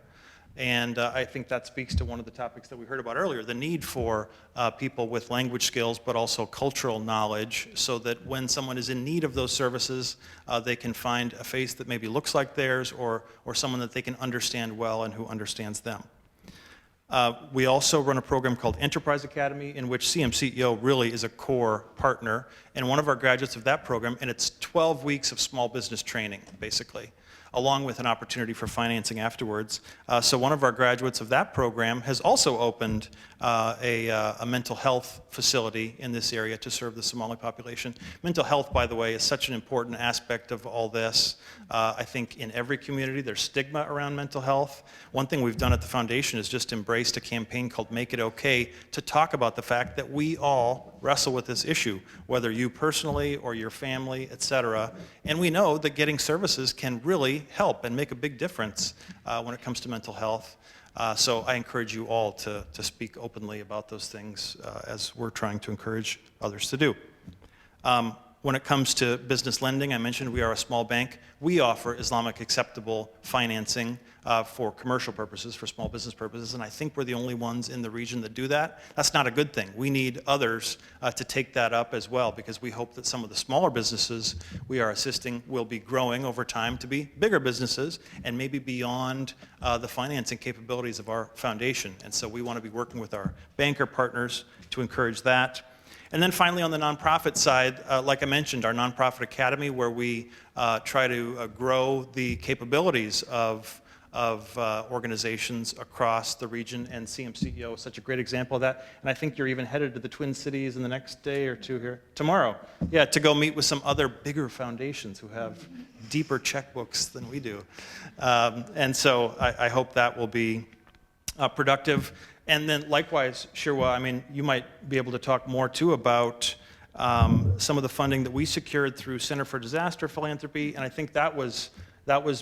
And I think that speaks to one of the topics that we heard about earlier, the need for people with language skills, but also cultural knowledge, so that when someone is in need of those services, they can find a face that maybe looks like theirs, or someone that they can understand well and who understands them. We also run a program called Enterprise Academy, in which CMCEO really is a core partner. And one of our graduates of that program, and it's 12 weeks of small business training, basically, along with an opportunity for financing afterwards. So one of our graduates of that program has also opened a mental health facility in this area to serve the Somali population. Mental health, by the way, is such an important aspect of all this. I think in every community there's stigma around mental health. One thing we've done at the foundation is just embraced a campaign called Make It Okay to talk about the fact that we all wrestle with this issue, whether you personally or your family, et cetera. And we know that getting services can really help and make a big difference when it comes to mental health. So I encourage you all to speak openly about those things as we're trying to encourage others to do. When it comes to business lending, I mentioned we are a small bank. We offer Islamic acceptable financing for commercial purposes, for small business purposes, and I think we're the only ones in the region that do that. That's not a good thing. We need others to take that up as well, because we hope that some of the smaller businesses we are assisting will be growing over time to be bigger businesses and maybe beyond the financing capabilities of our foundation. And so we want to be working with our banker partners to encourage that. And then finally, on the nonprofit side, like I mentioned, our Nonprofit Academy, where we try to grow the capabilities of organizations across the region, and CMCEO is such a great example of that. And I think you're even headed to the Twin Cities in the next day or two here, tomorrow, yeah, to go meet with some other bigger foundations who have deeper checkbooks than we do. And so I hope that will be productive. And then likewise, Shirwa, I mean, you might be able to talk more too about some of the funding that we secured through Center for Disaster Philanthropy, and I think that was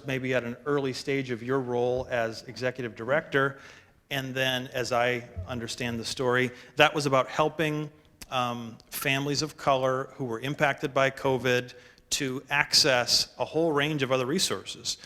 maybe at an early stage of your role as executive director. And then, as I understand the story, that was about helping families of color who were impacted by COVID to access a whole range of other resources.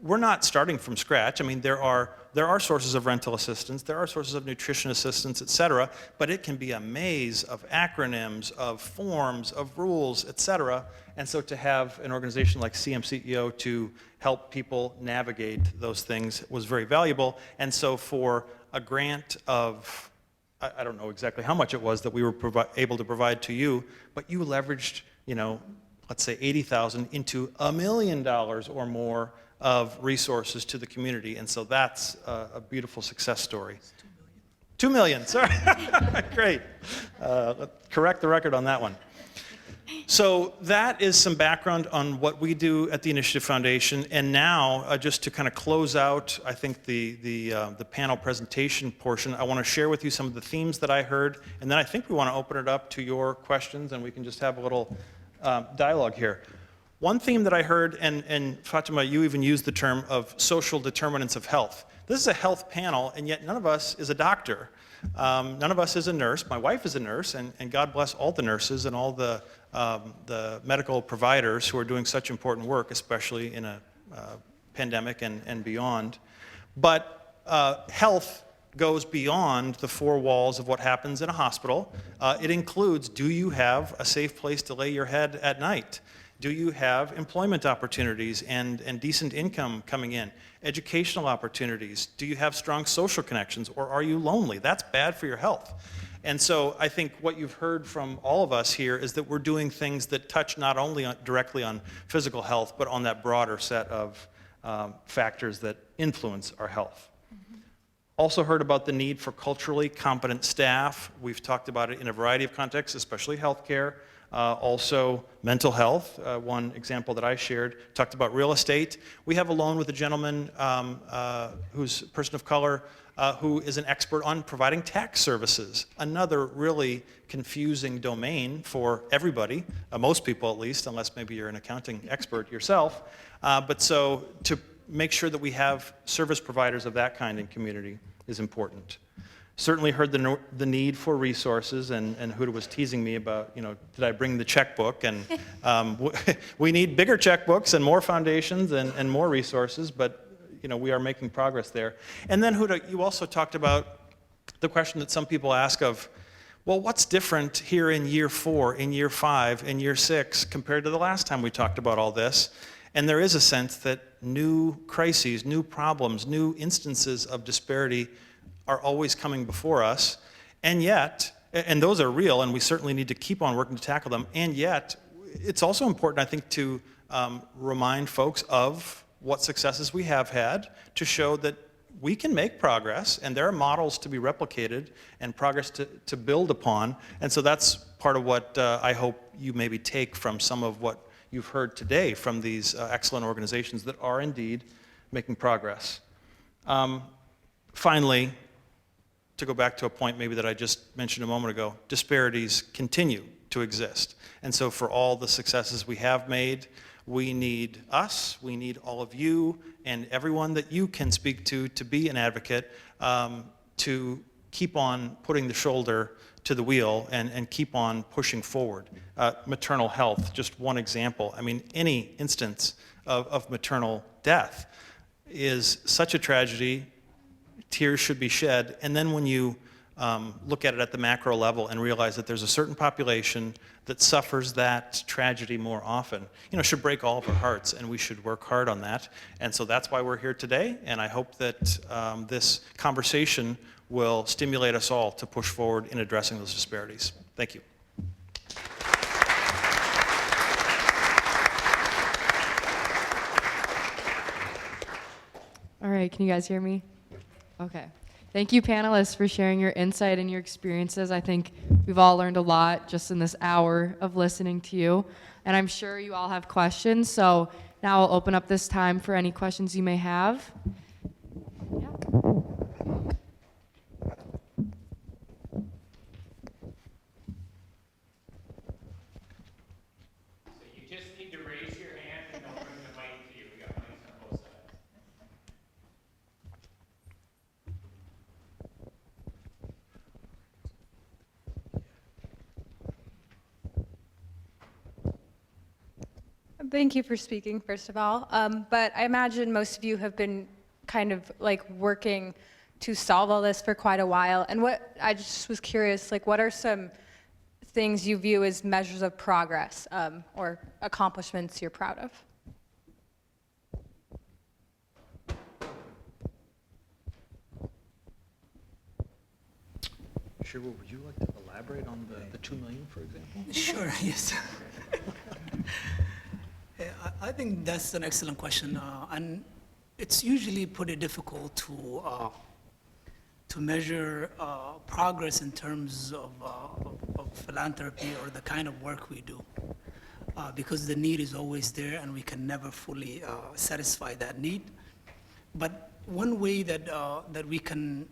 We're not starting from scratch. I mean, there are sources of rental assistance, there are sources of nutrition assistance, et cetera, but it can be a maze of acronyms, of forms, of rules, et cetera. And so to have an organization like CMCEO to help people navigate those things was very valuable. And so for a grant of, I don't know exactly how much it was that we were able to provide to you, but you leveraged, let's say $80,000 into $1 million or more of resources to the community. And so that's a beautiful success story. $2 million, sorry. Great. Correct the record on that one. So that is some background on what we do at the Initiative Foundation. And now, just to kind of close out, I think the panel presentation portion, I want to share with you some of the themes that I heard, and then I think we want to open it up to your questions, and we can just have a little dialogue here. One theme that I heard, and Fatima, you even used the term of social determinants of health. This is a health panel, and yet none of us is a doctor. None of us is a nurse. My wife is a nurse, and God bless all the nurses and all the medical providers who are doing such important work, especially in a pandemic and beyond. But health goes beyond the four walls of what happens in a hospital. It includes, do you have a safe place to lay your head at night? Do you have employment opportunities and decent income coming in? Educational opportunities? Do you have strong social connections, or are you lonely? That's bad for your health. And so I think what you've heard from all of us here is that we're doing things that touch not only directly on physical health, but on that broader set of factors that influence our health. Also heard about the need for culturally competent staff. We've talked about it in a variety of contexts, especially healthcare. Also mental health, one example that I shared, talked about real estate. We have a loan with a gentleman who's a person of color who is an expert on providing tax services, another really confusing domain for everybody, most people at least, unless maybe you're an accounting expert yourself. But so to make sure that we have service providers of that kind in community is important. Certainly heard the need for resources, and Huda was teasing me about, did I bring the checkbook? And we need bigger checkbooks and more foundations and more resources, but we are making progress there. And then Huda, you also talked about the question that some people ask of, well, what's different here in year 4, in year 5, in year 6 compared to the last time we talked about all this? And there is a sense that new crises, new problems, new instances of disparity are always coming before us, and yet, and those are real, and we certainly need to keep on working to tackle them, and yet, it's also important, I think, to remind folks of what successes we have had to show that we can make progress, and there are models to be replicated and progress to build upon, and so that's part of what I hope you maybe take from some of what you've heard today from these excellent organizations that are indeed making progress. Finally, to go back to a point maybe that I just mentioned a moment ago, disparities continue to exist. And so for all the successes we have made, we need us, we need all of you, and everyone that you can speak to be an advocate, to keep on putting the shoulder to the wheel and keep on pushing forward. Maternal health, just one example. I mean, any instance of maternal death is such a tragedy. Tears should be shed, and then when you look at it at the macro level and realize that there's a certain population that suffers that tragedy more often, should break all of our hearts, and we should work hard on that. And so that's why we're here today, and I hope that this conversation will stimulate us all to push forward in addressing those disparities. Thank you. right, can you guys hear me? Okay. Thank you, panelists, for sharing your insight and your experiences. I think we've all learned a lot just in this hour of listening to you. And I'm sure you all have questions, so now I'll open up this time for any questions you may have. Yeah. So you just need to raise your hand and they'll bring the mic to you. We got mics on both sides. Thank you for speaking, first of all. But I imagine most of you have been kind of like working to solve all this for quite a while. And what I just was curious, like, what are some things you view as measures of progress or accomplishments you're proud of? Shira, would you like to elaborate on the 2 million, for example? Sure, yes. Yeah, I think that's an excellent question, and it's usually pretty difficult to measure progress in terms of philanthropy or the kind of work we do, because the need is always there and we can never fully satisfy that need. But one way that we can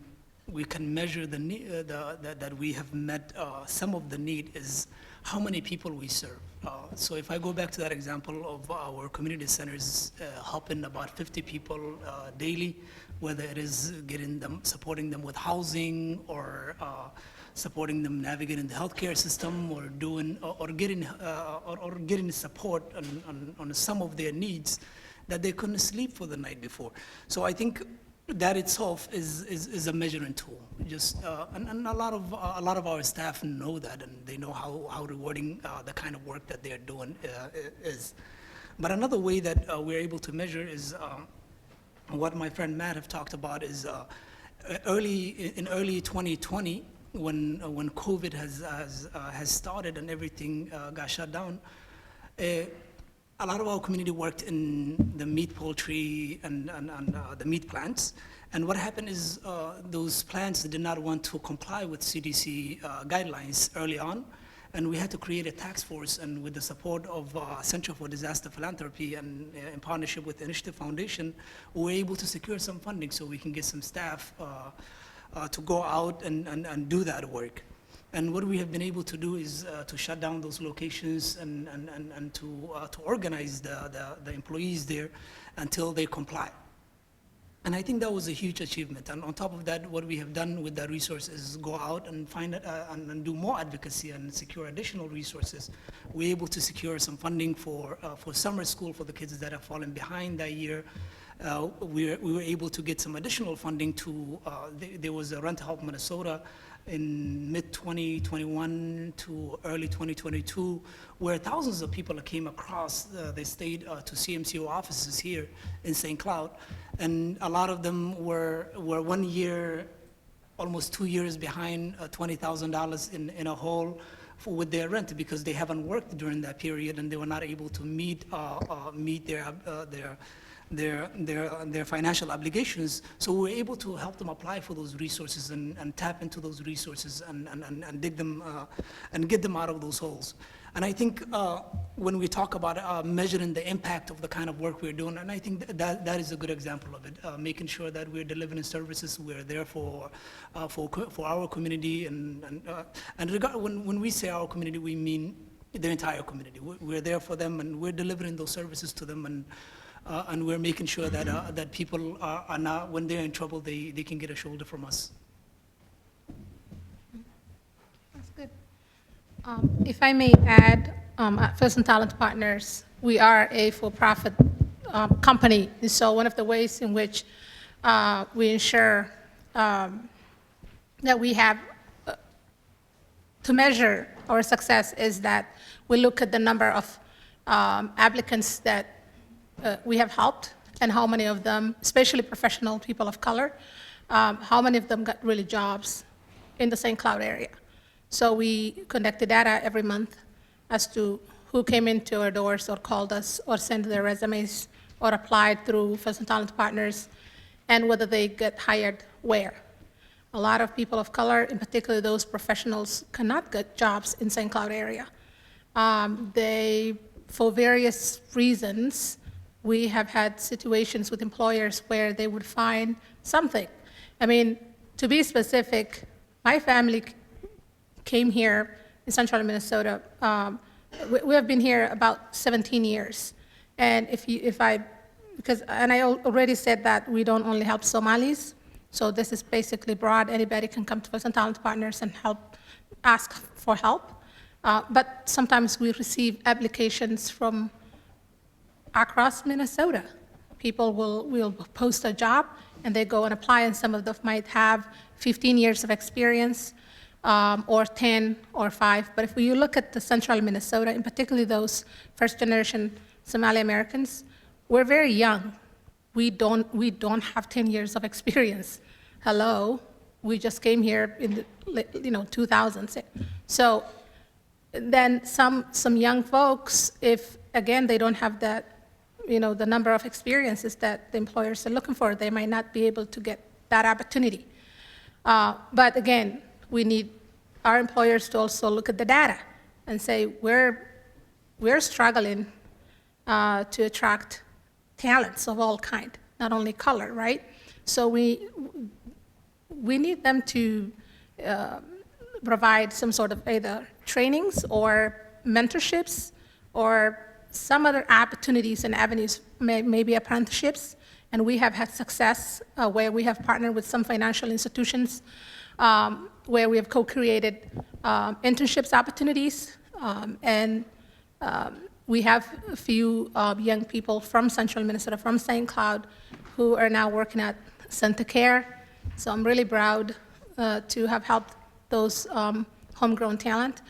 measure the need, that we have met some of the need is how many people we serve. So if I go back to that example of our community centers helping about 50 people daily, whether it is supporting them with housing or supporting them navigating the healthcare system or getting support on some of their needs that they couldn't sleep for the night before. So I think that itself is a measuring tool. Just and a lot of our staff know that, and they know how rewarding the kind of work that they're doing is. But another way that we're able to measure is what my friend Matt have talked about is in early 2020 when COVID has started and everything got shut down. A lot of our community worked in the meat poultry and the meat plants. And what happened is those plants did not want to comply with CDC guidelines early on. And we had to create a task force, and with the support of Center for Disaster Philanthropy and in partnership with Initiators Foundation, we were able to secure some funding so we can get some staff to go out and do that work. And what we have been able to do is to shut down those locations and to organize the employees there until they comply. And I think that was a huge achievement. And on top of that, what we have done with that resource is go out and find and do more advocacy and secure additional resources. We're able to secure some funding for summer school for the kids that have fallen behind that year. We were able to get some additional funding to, there was a Rent to Help Minnesota in mid-2021 to early 2022, where thousands of people came across the state to CMCO offices here in St. Cloud. And a lot of them were 1 year, almost 2 years behind $20,000 in a hole with their rent because they haven't worked during that period and they were not able to meet their financial obligations. So we were able to help them apply for those resources and tap into those resources and dig them and get them out of those holes. And I think when we talk about measuring the impact of the kind of work we're doing, and I think that is a good example of it, making sure that we're delivering services, we're there for our community, and when we say our community, we mean the entire community. We're there for them, and we're delivering those services to them, and we're making sure that people are not, when they're in trouble, they can get a shoulder from us. That's good. If I may add, at First and Talent Partners, we are a for-profit company. And so one of the ways in which we ensure that we have to measure our success is that we look at the number of applicants that we have helped and how many of them, especially professional people of color, how many of them got really jobs in the St. Cloud area. So we conduct the data every month as to who came into our doors or called us or sent their resumes or applied through First and Talent Partners. and whether they get hired where. A lot of people of color, in particular those professionals, cannot get jobs in St. Cloud area. For various reasons, we have had situations with employers where they would find something. I mean, to be specific, my family came here in central Minnesota. We have been here about 17 years. And I already said that we don't only help Somalis, so this is basically broad. Anybody can come to us and Talent Partners and ask for help. But sometimes we receive applications from across Minnesota. People will post a job and they go and apply, and some of them might have 15 years of experience, or 10 or 5. But if you look at the central Minnesota, and particularly those first-generation Somali Americans, we're very young. We don't have 10 years of experience. Hello, we just came here in the 2000s. So then some young folks, if again they don't have that, the number of experiences that the employers are looking for, they might not be able to get that opportunity. But again, we need our employers to also look at the data and say we're struggling to attract talents of all kind, not only color, right? So we need them to provide some sort of either trainings or mentorships or some other opportunities and avenues, maybe apprenticeships. And we have had success where we have partnered with some financial institutions where we have co-created internships opportunities. We have a few young people from central Minnesota, from St. Cloud, who are now working at Center Care. So I'm really proud to have helped those homegrown talent.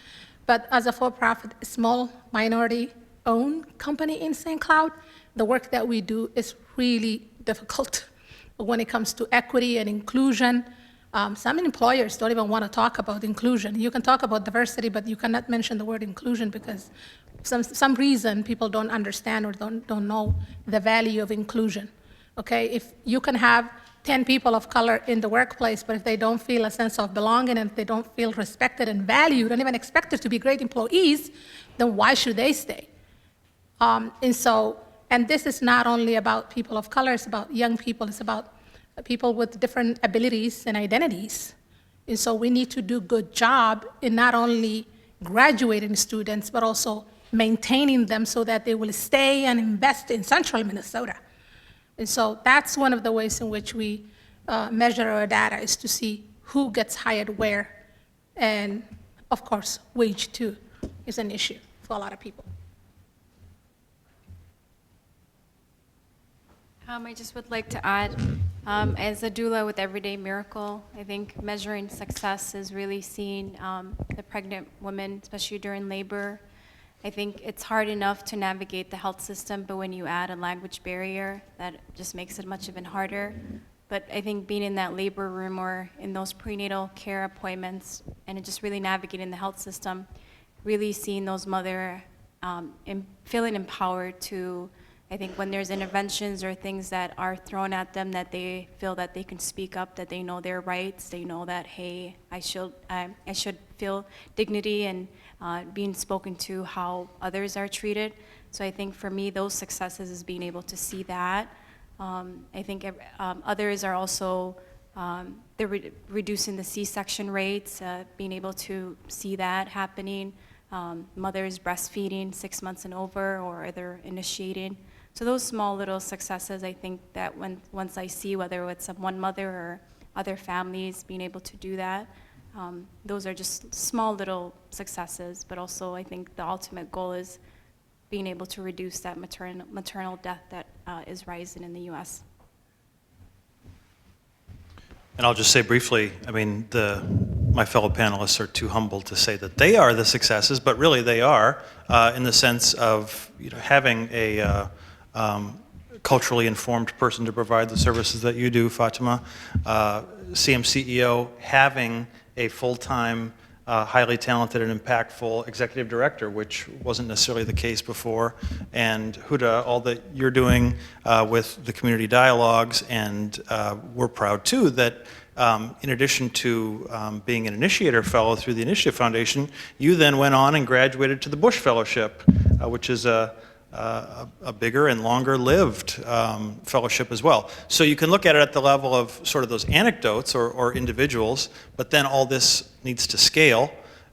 But as a for-profit, small minority-owned company in St. Cloud, the work that we do is really difficult. But when it comes to equity and inclusion, some employers don't even want to talk about inclusion. You can talk about diversity, but you cannot mention the word inclusion because some reason people don't understand or don't know the value of inclusion. Okay, if you can have 10 people of color in the workplace, but if they don't feel a sense of belonging and if they don't feel respected and valued and even expected to be great employees, then why should they stay? And this is not only about people of color, it's about young people, it's about people with different abilities and identities. And so we need to do a good job in not only graduating students, but also maintaining them so that they will stay and invest in central Minnesota. And so that's one of the ways in which we measure our data, is to see who gets hired where. And of course, wage too is an issue for a lot of people. I just would like to add, as a doula with Everyday Miracle, I think measuring success is really seeing the pregnant women, especially during labor. I think it's hard enough to navigate the health system, but when you add a language barrier, that just makes it much even harder. But I think being in that labor room or in those prenatal care appointments and just really navigating the health system, really seeing those mothers feeling empowered to, I think when there's interventions or things that are thrown at them, that they feel that they can speak up, that they know their rights, they know that, hey, I should feel dignity and being spoken to how others are treated. So I think for me, those successes is being able to see that. I think others are also, they're reducing the C-section rates, being able to see that happening. Mothers breastfeeding 6 months and over, or they're initiating. So those small little successes, I think that once I see whether it's one mother or other families being able to do that, those are just small little successes, but also I think the ultimate goal is being able to reduce that maternal death that is rising in the U.S. And I'll just say briefly, I mean, my fellow panelists are too humble to say that they are the successes, but really they are, in the sense of having a culturally informed person to provide the services that you do, Fatima, CMCEO, having a full-time highly talented and impactful executive director, which wasn't necessarily the case before. And Huda, all that you're doing with the community dialogues, and we're proud too that in addition to being an Initiator Fellow through the Initiative Foundation, you then went on and graduated to the Bush Fellowship, which is a bigger and longer-lived fellowship as well. So you can look at it at the level of sort of those anecdotes or individuals, but then all this needs to scale.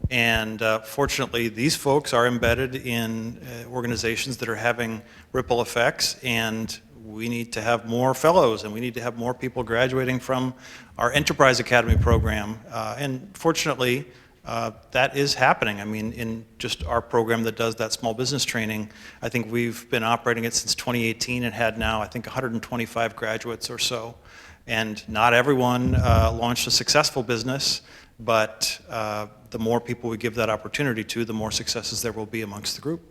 And fortunately, these folks are embedded in organizations that are having ripple effects, and we need to have more fellows, and we need to have more people graduating from our Enterprise Academy program. And fortunately, that is happening. I mean, in just our program that does that small business training, I think we've been operating it since 2018 and had now, I think, 125 graduates or so. And not everyone launched a successful business, but the more people we give that opportunity to, the more successes there will be amongst the group.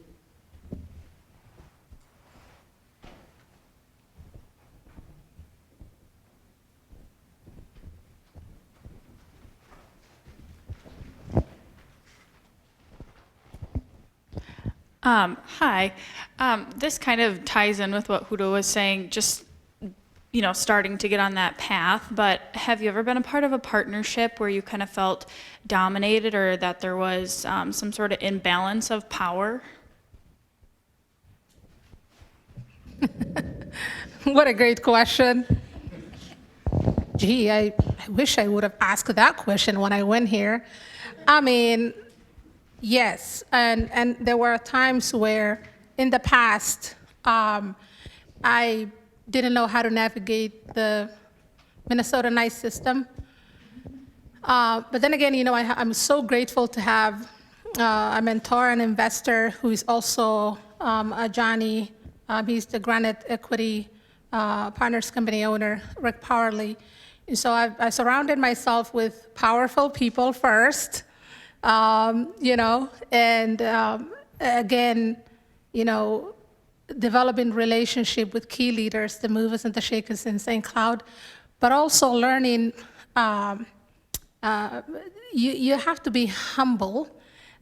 Hi. This kind of ties in with what Huda was saying, just, starting to get on that path. But have you ever been a part of a partnership where you kind of felt dominated or that there was some sort of imbalance of power? What a great question. Gee, I wish I would have asked that question when I went here. I mean, yes, and there were times where in the past I didn't know how to navigate the Minnesota NICE system. But then again, I'm so grateful to have a mentor and investor who is also a Johnny. He's the Granite Equity Partners Company owner, Rick Powerley. And so I surrounded myself with powerful people first. Again, developing relationship with key leaders, the movers and the shakers in St. Cloud, but also learning, you have to be humble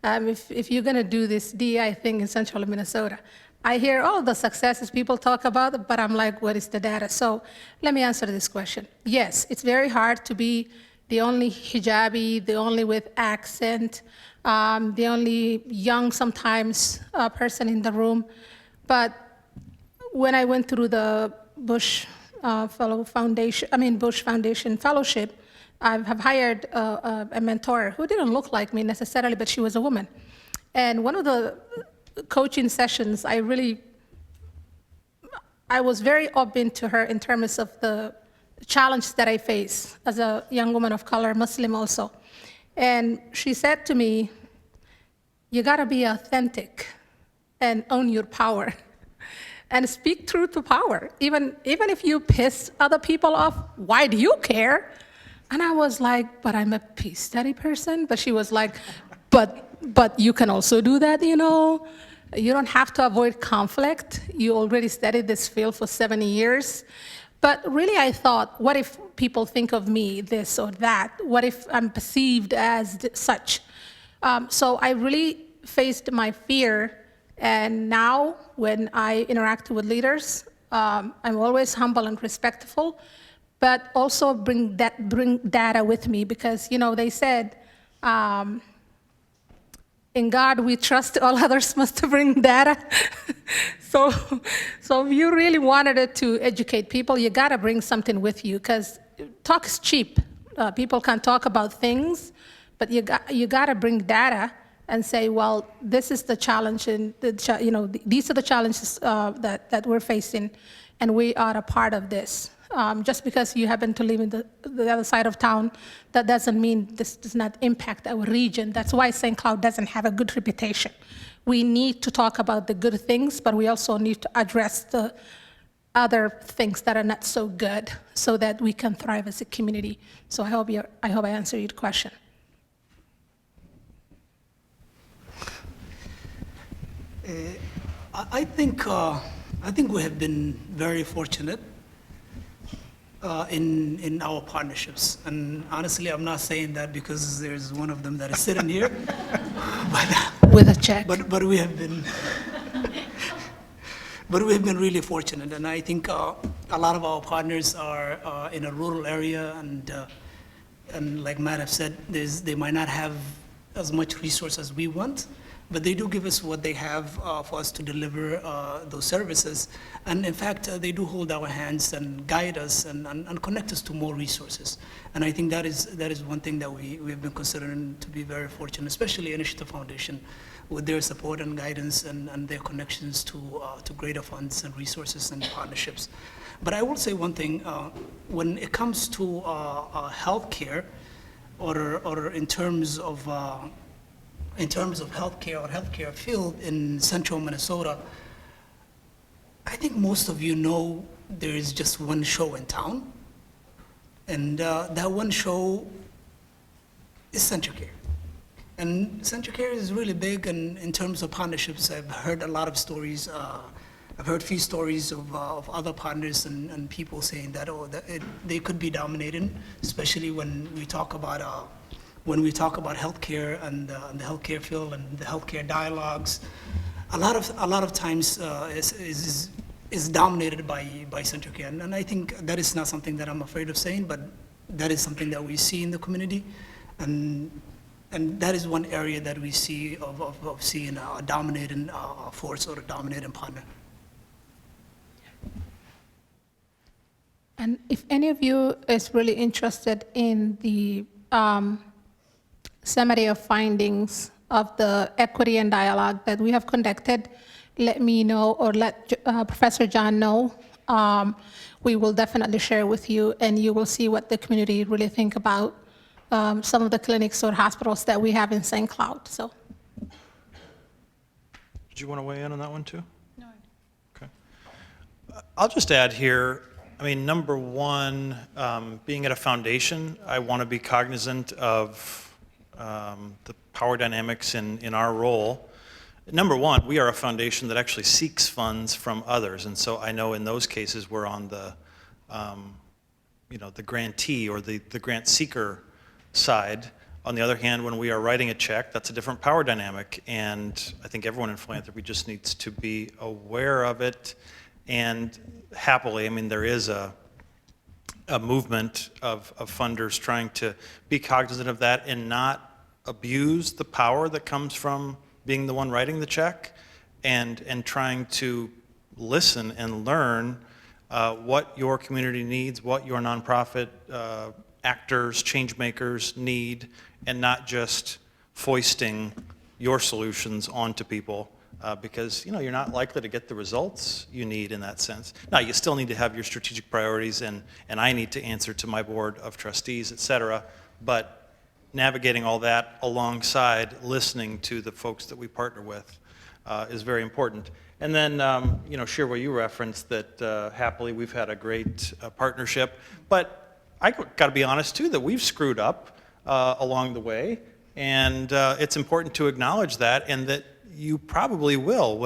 if you're gonna do this DEI thing in central Minnesota. I hear all the successes people talk about, but I'm like, what is the data? So let me answer this question. Yes, it's very hard to be the only hijabi, the only with accent, the only young sometimes person in the room. But when I went through the Bush Foundation Fellowship, I have hired a mentor who didn't look like me necessarily, but she was a woman. And one of the coaching sessions, I was very open to her in terms of the challenge that I face as a young woman of color, Muslim also. And she said to me, you gotta be authentic and own your power and speak truth to power. Even if you piss other people off, why do you care? And I was like, but I'm a peace study person. But she was like, but you can also do that, You don't have to avoid conflict. You already studied this field for 70 years. But really, I thought, what if people think of me this or that? What if I'm perceived as such? So I really faced my fear. And now, when I interact with leaders, I'm always humble and respectful, but also bring data with me because, they said, in God we trust, all others must bring data. So if you really wanted to educate people, you gotta bring something with you because talk is cheap. People can talk about things, but you gotta bring data and say, well, this is the challenge, and these are the challenges that we're facing, and we are a part of this. Just because you happen to live in the other side of town, that doesn't mean this does not impact our region. That's why St. Cloud doesn't have a good reputation. We need to talk about the good things, but we also need to address the other things that are not so good so that we can thrive as a community. So I hope I answered your question. I think we have been very fortunate. in our partnerships. And honestly, I'm not saying that because there's one of them that is sitting here, With a check. but we have been, but we have been really fortunate. And I think a lot of our partners are in a rural area, and like Matt have said, they might not have as much resource as we want, but they do give us what they have for us to deliver those services. And in fact, they do hold our hands and guide us and connect us to more resources. And I think that is one thing that we have been considering to be very fortunate, especially Initiative Foundation, with their support and guidance and their connections to greater funds and resources and partnerships. But I will say one thing, when it comes to healthcare, or in terms of healthcare or healthcare field in central Minnesota, I think most of you know there is just one show in town, and that one show is CentraCare. And CentraCare is really big, and in terms of partnerships, I've heard a lot of stories. I've heard a few stories of other partners and people saying that, they could be dominating, especially when we talk about healthcare and the healthcare field and the healthcare dialogues. A lot of times is dominated by CentraCare, and I think that is not something that I'm afraid of saying, but that is something that we see in the community, and that is one area that we see of seeing a dominating force or a dominating partner. And if any of you is really interested in the summary of findings of the equity and dialogue that we have conducted, let me know or let Professor John know. We will definitely share with you, and you will see what the community really think about some of the clinics or hospitals that we have in St. Cloud. So, Did you want to weigh in on that one too? No. Okay. I'll just add here, I mean, number one, being at a foundation, I want to be cognizant of the power dynamics in our role. Number one, we are a foundation that actually seeks funds from others, and so I know in those cases we're on the, the grantee or the grant seeker side. On the other hand, when we are writing a check, that's a different power dynamic, and I think everyone in philanthropy just needs to be aware of it. And happily, I mean, there is a movement of funders trying to be cognizant of that and not abuse the power that comes from being the one writing the check, and trying to listen and learn what your community needs, what your nonprofit actors, change makers need, and not just foisting your solutions onto people. Because you're not likely to get the results you need in that sense. Now, you still need to have your strategic priorities, and I need to answer to my board of trustees, et cetera, but navigating all that alongside listening to the folks that we partner with is very important. And then, Shirwa, you referenced that happily we've had a great partnership, but I got to be honest too that we've screwed up along the way, and it's important to acknowledge that, and that you probably will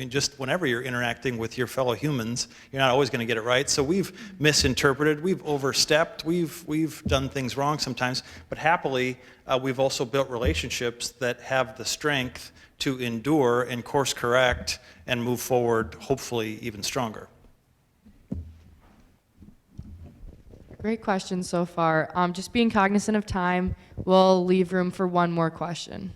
just whenever you're interacting with your fellow humans, you're not always going to get it right. So we've misinterpreted, we've overstepped, we've done things wrong sometimes, but happily we've also built relationships that have the strength to endure and course correct and move forward, hopefully even stronger. Great question so far. Just being cognizant of time, we'll leave room for one more question.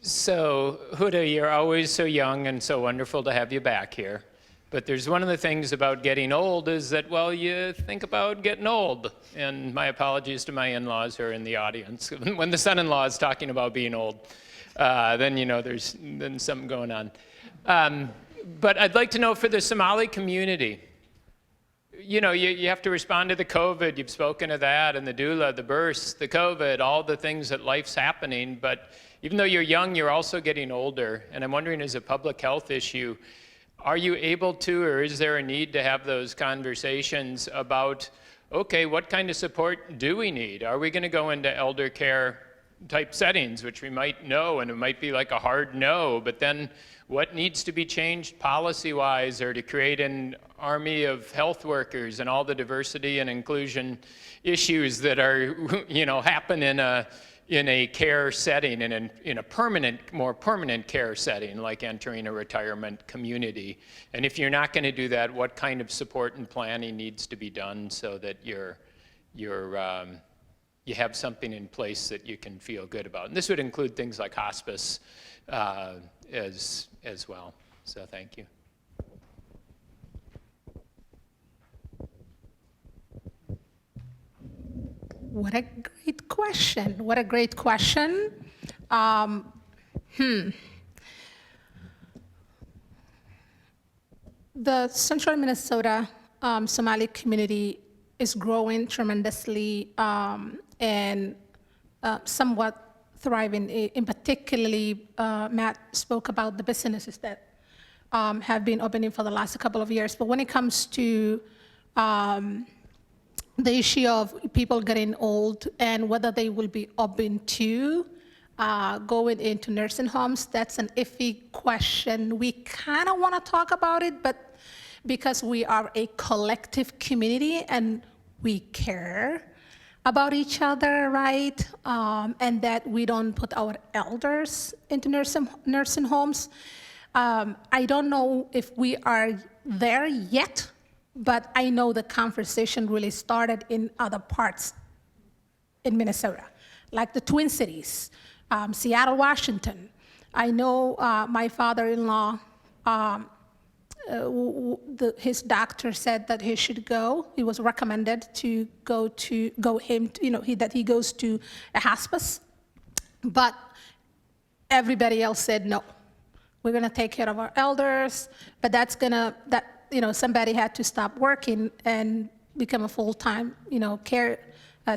So, Huda, you're always so young and so wonderful to have you back here. But there's one of the things about getting old is that, well, you think about getting old. And my apologies to my in-laws who are in the audience. When the son-in-law is talking about being old, then there's something going on. But I'd like to know for the Somali community, you have to respond to the COVID. You've spoken of that, and the doula, the births, the COVID, all the things that life's happening. But even though you're young, you're also getting older. And I'm wondering, as a public health issue, are you able to, or is there a need to have those conversations about, okay, what kind of support do we need? Are we going to go into elder care type settings, which we might know, and it might be like a hard no, but then what needs to be changed policy-wise, or to create an army of health workers and all the diversity and inclusion issues that are, happen in a care setting and in a more permanent care setting, like entering a retirement community. And if you're not going to do that, what kind of support and planning needs to be done so that you have something in place that you can feel good about. And this would include things like hospice as well. So thank you. What a great question. What a great question. The central Minnesota Somali community is growing tremendously and somewhat thriving. In particularly, Matt spoke about the businesses that have been opening for the last couple of years. But when it comes to the issue of people getting old and whether they will be open to going into nursing homes, that's an iffy question. We kind of want to talk about it, but because we are a collective community and we care about each other, right? And that we don't put our elders into nursing homes. I don't know if we are there yet, but I know the conversation really started in other parts in Minnesota, like the Twin Cities, Seattle, Washington. I know my father-in-law, his doctor said that he should go. He was recommended to that he goes to a hospice, but everybody else said no. We're gonna take care of our elders, but somebody had to stop working and become a full-time, care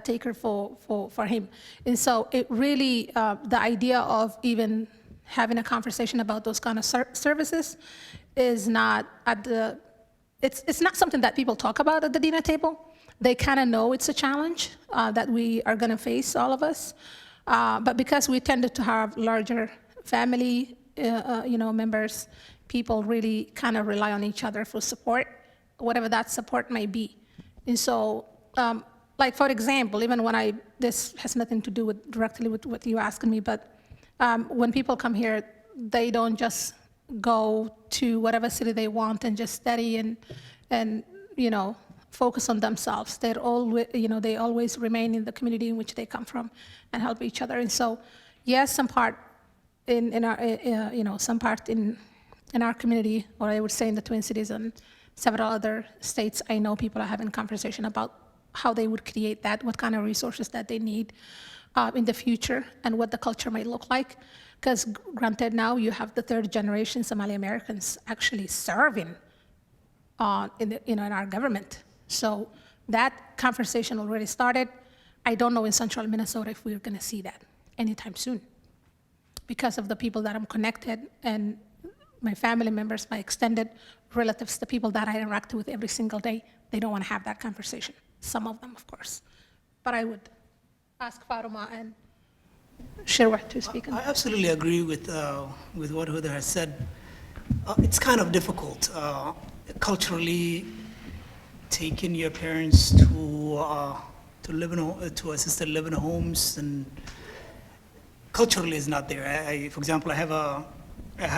taker for him. And so it really, the idea of even having a conversation about those kind of services is not it's not something that people talk about at the dinner table. They kind of know it's a challenge that we are gonna face, all of us. But because we tended to have larger family, members, people really kind of rely on each other for support, whatever that support may be. And so, like for example, even when this has nothing to do directly with what you asking me, but when people come here, they don't just go to whatever city they want and just study and focus on themselves. They always remain in the community in which they come from and help each other. And so, yes, some part in our community, or I would say in the Twin Cities and several other states, I know people are having conversation about how they would create that, what kind of resources that they need in the future, and what the culture might look like. Because granted, now you have the third generation Somali Americans actually serving in our government. So that conversation already started. I don't know in central Minnesota if we're gonna see that anytime soon, because of the people that I'm connected and my family members, my extended relatives, the people that I interact with every single day, they don't want to have that conversation. Some of them, of course. But I would ask Faruma and Sherwa to speak on I that. absolutely agree with what Huda has said. It's kind of difficult culturally taking your parents to assisted living homes, and culturally is not there. For example, I have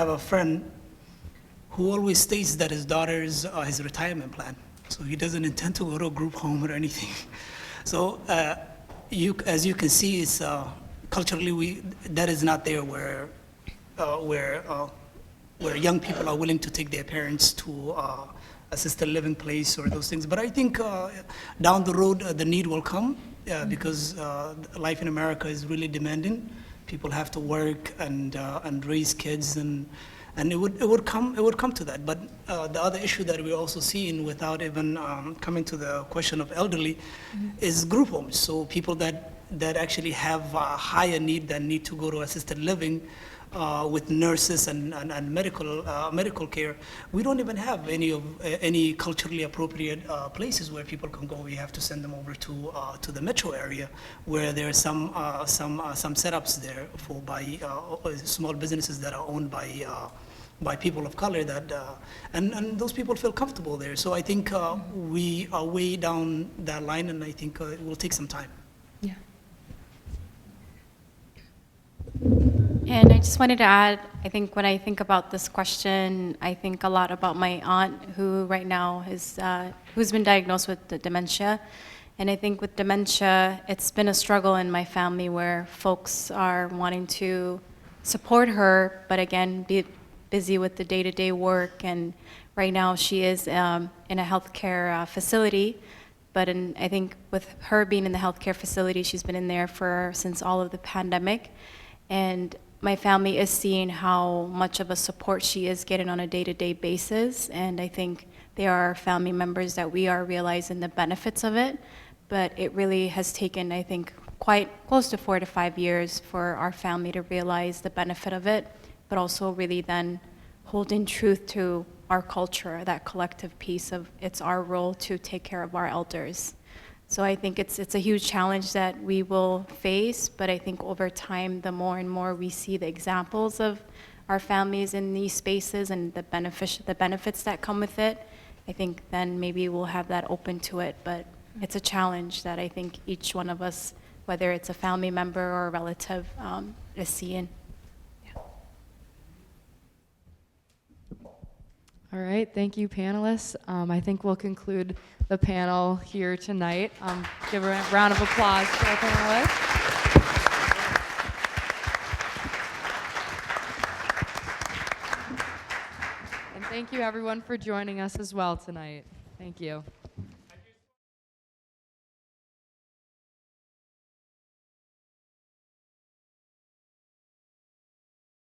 a friend who always states that his daughter is his retirement plan, so he doesn't intend to go to a group home or anything. So as you can see, it's culturally that is not there where young people are willing to take their parents to assisted living place or those things. But I think down the road the need will come because life in America is really demanding. People have to work and raise kids, and it would come to that. But the other issue that we're also seeing, without even coming to the question of elderly, is group homes. So people that actually have a higher need, that need to go to assisted living, with nurses and medical care. We don't even have any culturally appropriate places where people can go. We have to send them over to the metro area, where there are some setups there by small businesses that are owned by people of color and those people feel comfortable there. So I think we are way down that line, and I think it will take some time. Yeah. And I just wanted to add, I think when I think about this question, I think a lot about my aunt, who right now is, who's been diagnosed with the dementia. And I think with dementia, it's been a struggle in my family where folks are wanting to support her, but again, be busy with the day-to-day work. And right now she is in a healthcare facility. But I think with her being in the healthcare facility, she's been in there since all of the pandemic. And my family is seeing how much of a support she is getting on a day-to-day basis, and I think there are family members that we are realizing the benefits of it, but it really has taken, I think, quite close to 4 to 5 years for our family to realize the benefit of it, but also really then holding truth to our culture, that collective piece of it's our role to take care of our elders. So I think it's a huge challenge that we will face, but I think over time, the more and more we see the examples of our families in these spaces and the benefits that come with it, I think then maybe we'll have that open to it. But it's a challenge that I think each one of us, whether it's a family member or a relative, is seeing. All right, thank you, panelists. I think we'll conclude the panel here tonight. Give a round of applause to our panelists. And thank you, everyone, for joining us as well tonight. Thank you.